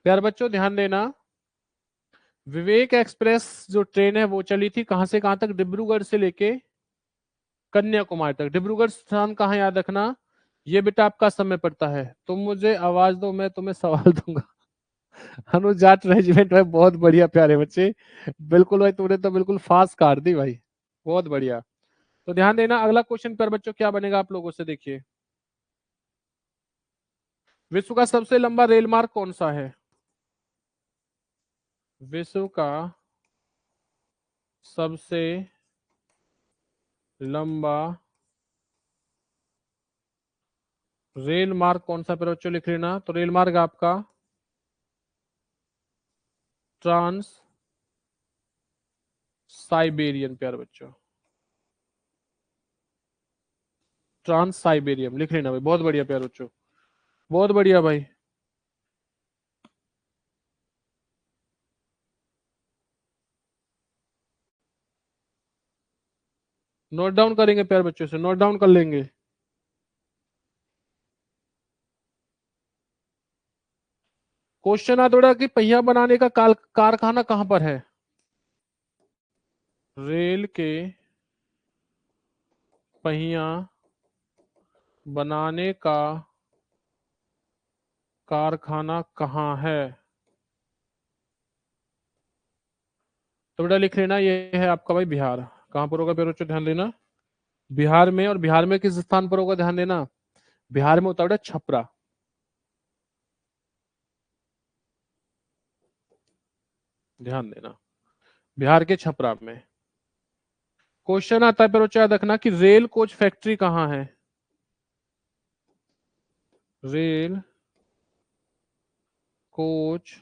प्यारे बच्चों ध्यान देना, विवेक एक्सप्रेस जो ट्रेन है वो चली थी कहां से कहां तक, डिब्रूगढ़ से लेके कन्याकुमारी तक। डिब्रूगढ़ स्थान कहाँ याद रखना, ये बेटा आपका समय पड़ता है। तुम मुझे आवाज दो मैं तुम्हें सवाल दूंगा। अनुज जाट रेजिमेंट भाई, बहुत बढ़िया प्यारे बच्चे, बिल्कुल भाई तूने तो बिल्कुल फास्ट काट दी भाई, बहुत बढ़िया। तो ध्यान देना अगला क्वेश्चन प्यारे बच्चों क्या बनेगा आप लोगों से। देखिए विश्व का सबसे लंबा रेल मार्ग कौन सा है। विश्व का सबसे लंबा रेल मार्ग कौन सा, प्यारे बच्चों लिख लेना। तो रेल मार्ग आपका ट्रांस साइबेरियन, प्यारे बच्चों ट्रांस साइबेरियम लिख लेना भाई, बहुत बढ़िया प्यारे बच्चों, बहुत बढ़िया भाई। नोट डाउन करेंगे प्यारे बच्चों से, नोट डाउन कर लेंगे। क्वेश्चन आ थोड़ा कि पहिया बनाने का कारखाना कहां पर है। रेल के पहिया बनाने का कारखाना कहाँ है। तो बेटा लिख लेना, ये है आपका भाई बिहार। कहां पर होगा प्यारे बच्चों, ध्यान देना, बिहार में। और बिहार में किस स्थान पर होगा, ध्यान देना, बिहार में होता है बेटा छपरा, ध्यान देना, बिहार के छपरा में। क्वेश्चन आता है प्यारे बच्चों याद रखना कि रेल कोच फैक्ट्री कहाँ है। रेल कोच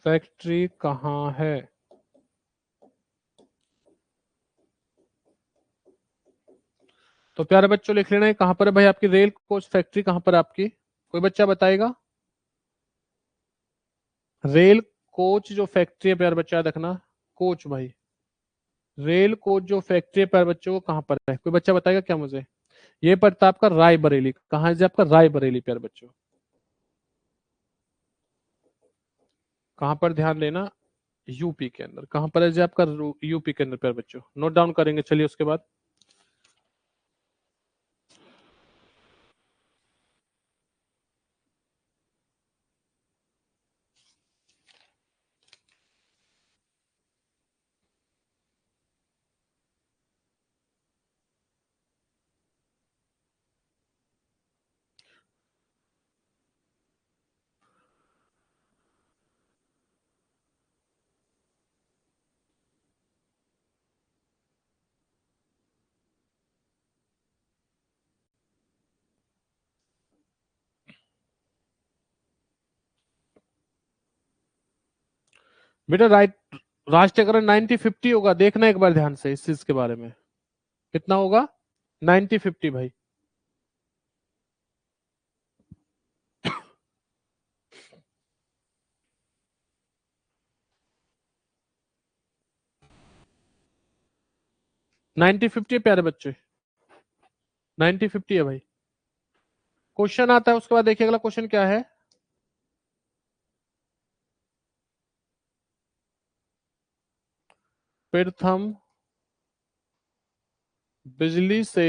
फैक्ट्री कहाँ है? तो प्यारे बच्चों लिख लेना है कहां पर है भाई आपकी रेल कोच फैक्ट्री, कहां पर है आपकी? कोई बच्चा बताएगा? रेल कोच जो फैक्ट्री है प्यारे बच्चा याद रखना, कोच भाई, रेल कोच जो फैक्ट्री है प्यारे बच्चों वो कहां पर है? कोई बच्चा बताएगा क्या मुझे? ये पड़ता है आपका रायबरेली। कहां है जी आपका? रायबरेली प्यारे बच्चों। कहां पर ध्यान देना? यूपी के अंदर। कहां पर है जी आपका? यूपी के अंदर प्यारे बच्चों। नोट डाउन करेंगे चलिए उसके बाद। बेटा राइट, राष्ट्रीयकरण 1950 होगा, देखना एक बार ध्यान से इस चीज के बारे में। कितना होगा? 1950 भाई। नाइनटी फिफ्टी प्यारे बच्चे, 1950 है भाई। क्वेश्चन आता है उसके बाद, देखिए अगला क्वेश्चन क्या है। प्रथम बिजली से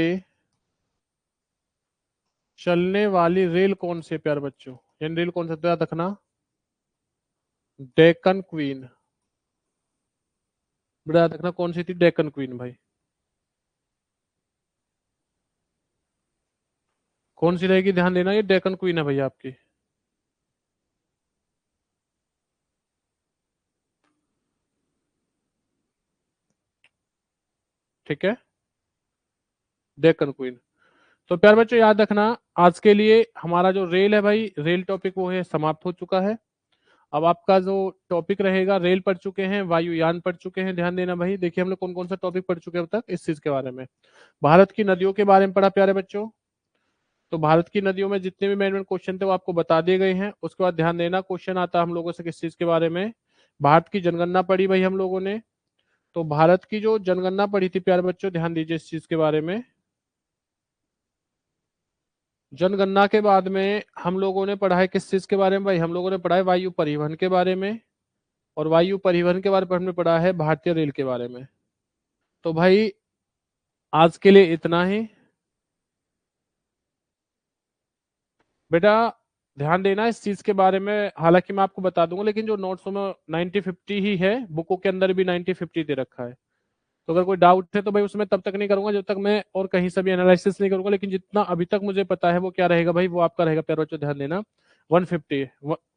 चलने वाली रेल कौन सी है प्यारे बच्चों? यानी रेल कौन सा? तो याद रखना डेक्कन क्वीन। बड़ा याद रखना कौन सी थी? डेक्कन क्वीन भाई। कौन सी रहेगी ध्यान देना, ये डेक्कन क्वीन है भैया आपकी। ठीक है, डेक्कन क्वीन। तो प्यारे बच्चों याद रखना, आज के लिए हमारा जो रेल है भाई, रेल टॉपिक वो है समाप्त हो चुका है। अब आपका जो टॉपिक रहेगा, रेल पढ़ चुके हैं, वायुयान पढ़ चुके हैं, ध्यान देना भाई। देखिए हम लोग कौन कौन सा टॉपिक पढ़ चुके हैं अब तक इस चीज के बारे में। भारत की नदियों के बारे में पढ़ा प्यारे बच्चों। तो भारत की नदियों में जितने भी मेन मेन क्वेश्चन थे वो आपको बता दिए गए हैं। उसके बाद ध्यान देना, क्वेश्चन आता हम लोगों से किस चीज के बारे में? भारत की जनगणना पढ़ी भाई हम लोगों ने। तो भारत की जो जनगणना पढ़ी थी प्यारे बच्चों, ध्यान दीजिए इस चीज के बारे में। जनगणना के बाद में हम लोगों ने पढ़ा है किस चीज के बारे में भाई? हम लोगों ने पढ़ा है वायु परिवहन के बारे में। और वायु परिवहन के बारे में हमने पढ़ा है भारतीय रेल के बारे में। तो भाई आज के लिए इतना ही बेटा। ध्यान देना इस चीज के बारे में, हालांकि मैं आपको बता दूंगा लेकिन जो नोट्स में 90-50 ही है, बुकों के अंदर भी 90-50 दे रखा है। तो अगर कोई डाउट है तो भाई उसमें तब तक नहीं करूंगा जब तक मैं और कहीं से भी एनालिसिस नहीं करूंगा। लेकिन जितना अभी तक मुझे पता है वो क्या रहेगा भाई, वो आपका रहेगा प्यारे बच्चों, ध्यान देना 150,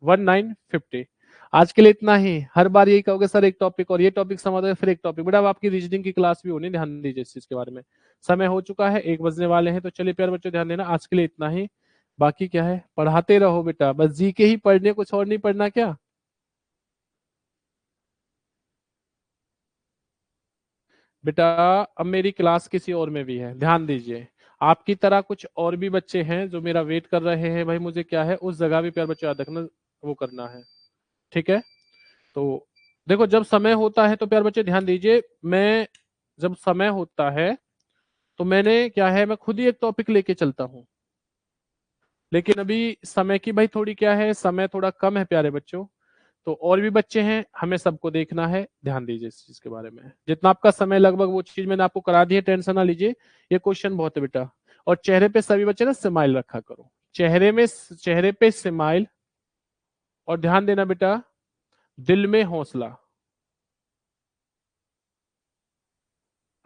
1950। आज के लिए इतना ही। हर बार यही कहोगे सर एक टॉपिक और ये टॉपिक समझ फिर एक टॉपिक। बेटा अब आपकी रीजनिंग की क्लास भी होनी, ध्यान दीजिए इस चीज के बारे में। समय हो चुका है, 1 बजने वाले हैं। तो चलिए प्यारे बच्चों ध्यान देना, आज के लिए इतना ही। बाकी क्या है, पढ़ाते रहो बेटा, बस जी के ही पढ़ने, कुछ और नहीं पढ़ना क्या? बेटा अब मेरी क्लास किसी और में भी है, ध्यान दीजिए। आपकी तरह कुछ और भी बच्चे हैं जो मेरा वेट कर रहे हैं भाई, मुझे क्या है उस जगह भी प्यार बच्चों याद रखना, वो करना है। ठीक है, तो देखो जब समय होता है तो प्यार बच्चे ध्यान दीजिए, मैं जब समय होता है तो मैंने क्या है, मैं खुद ही एक टॉपिक लेके चलता हूँ। लेकिन अभी समय की भाई थोड़ी क्या है, समय थोड़ा कम है प्यारे बच्चों। तो और भी बच्चे हैं, हमें सबको देखना है, ध्यान दीजिए इस चीज के बारे में। जितना आपका समय लगभग वो चीज मैंने आपको करा दी है, टेंशन ना लीजिए। ये क्वेश्चन बहुत है बेटा। और चेहरे पे सभी बच्चे ना स्माइल रखा करो, चेहरे पे स्माइल। और ध्यान देना बेटा, दिल में हौसला।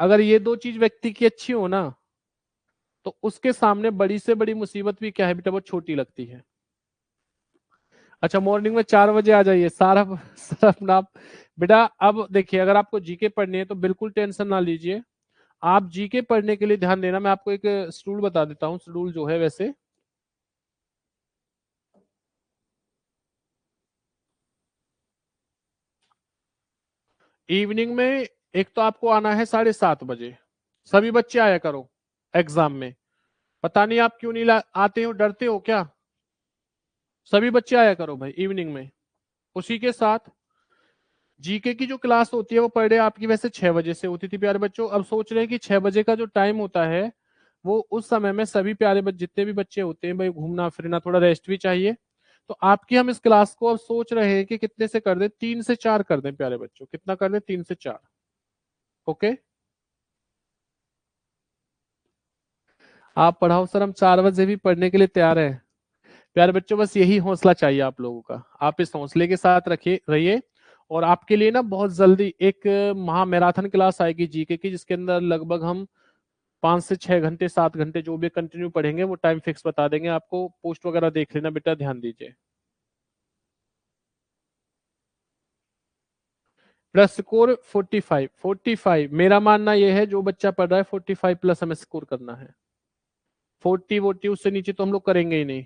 अगर ये दो चीज व्यक्ति की अच्छी हो ना, तो उसके सामने बड़ी से बड़ी मुसीबत भी क्या है बेटा, वो छोटी लगती है। अच्छा मॉर्निंग में 4 बजे आ जाइए सारा सारा अपना बेटा। अब देखिए अगर आपको जीके पढ़नी है तो बिल्कुल टेंशन ना लीजिए। आप जीके पढ़ने के लिए ध्यान देना, मैं आपको एक शेड्यूल बता देता हूँ, शेड्यूल जो है वैसे। इवनिंग में एक तो आपको आना है 7:30 बजे, सभी बच्चे आया करो एग्जाम में। पता नहीं आप क्यों नहीं आते हो, डरते हो क्या? सभी बच्चे आया करो भाई इवनिंग में। उसी के साथ जीके की जो क्लास होती है वो पर डे आपकी वैसे 6 बजे से होती थी प्यारे बच्चों। अब सोच रहे हैं कि 6 बजे का जो टाइम होता है वो उस समय में सभी प्यारे बच्चे जितने भी बच्चे होते हैं भाई घूमना फिरना, थोड़ा रेस्ट भी चाहिए। तो आपकी हम इस क्लास को अब सोच रहे हैं कि कितने से कर दें, 3 से 4 कर दें प्यारे बच्चों। कितना कर दें? 3 से 4। ओके, आप पढ़ाओ सर, हम 4 बजे भी पढ़ने के लिए तैयार हैं प्यारे बच्चों। बस यही हौसला चाहिए आप लोगों का, आप इस हौसले के साथ रखिए रहिए। और आपके लिए ना बहुत जल्दी एक महा मैराथन क्लास आएगी जीके की, जिसके अंदर लगभग हम 5 से 6 घंटे 7 घंटे जो भी कंटिन्यू पढ़ेंगे, वो टाइम फिक्स बता देंगे आपको। पोस्ट वगैरह देख लेना बेटा, ध्यान दीजिए। प्लस स्कोर 45 मेरा मानना यह है जो बच्चा पढ़ रहा है 45 प्लस हमें स्कोर करना है। 40 उससे नीचे तो हम लोग करेंगे ही नहीं।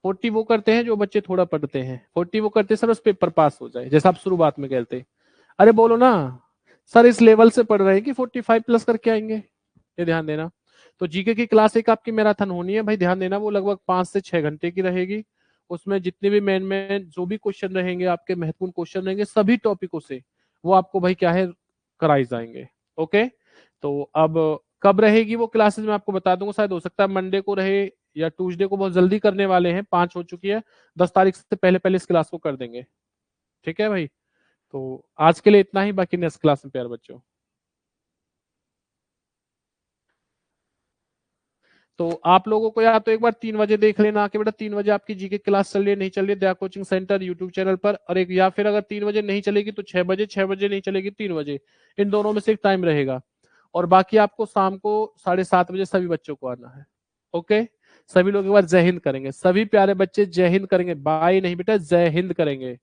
40 वो करते हैं जो बच्चे थोड़ा पढ़ते हैं, 40 वो करते हैं सर बस पेपर पास हो जाए, जैसा आप शुरुआत में कहते। अरे बोलो ना सर, इस लेवल से पढ़ रहे हैं कि 45 प्लस करके आएंगे, ये ध्यान देना। तो जीके की क्लास एक आपकी मैराथन होनी है भाई, ध्यान देना। वो लगभग 5 से 6 घंटे की रहेगी। उसमें जितने भी मेन मेन जो भी क्वेश्चन रहेंगे, आपके महत्वपूर्ण क्वेश्चन रहेंगे सभी टॉपिकों से, वो आपको भाई क्या है कराई जाएंगे। ओके, तो अब कब रहेगी वो क्लासेस मैं आपको बता दूंगा। शायद हो सकता है मंडे को रहे या ट्यूसडे को, बहुत जल्दी करने वाले हैं, 5 हो चुकी है। 10 तारीख से पहले पहले इस क्लास को कर देंगे। ठीक है भाई, तो आज के लिए इतना ही, बाकी नेक्स्ट क्लास में प्यार बच्चों। तो आप लोगों को या तो एक बार 3 बजे देख लेना कि बेटा 3 बजे आपकी जीके क्लास चल रही है नहीं चल रही है, दया कोचिंग सेंटर यूट्यूब चैनल पर। और एक, या फिर अगर 3 बजे नहीं चलेगी तो 6 बजे, 6 बजे नहीं चलेगी 3 बजे, इन दोनों में से एक टाइम रहेगा। और बाकी आपको शाम को 7:30 बजे सभी बच्चों को आना है। ओके, सभी लोग एक बार जय हिंद करेंगे, सभी प्यारे बच्चे जय हिंद करेंगे, बाय नहीं बेटा जय हिंद करेंगे।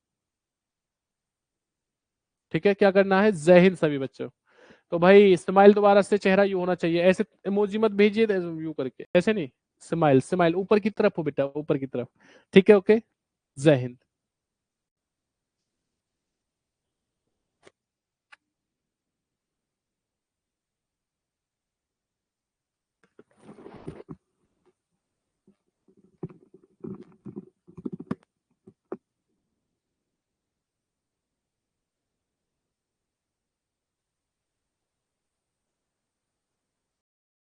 ठीक है, क्या करना है? जय हिंद सभी बच्चों। तो भाई स्माइल दोबारा से, चेहरा यू होना चाहिए, ऐसे इमोजी मत भेजिए यू करके, ऐसे नहीं। स्माइल, स्माइल ऊपर की तरफ हो बेटा, ऊपर की तरफ। ठीक है, ओके, जय हिंद।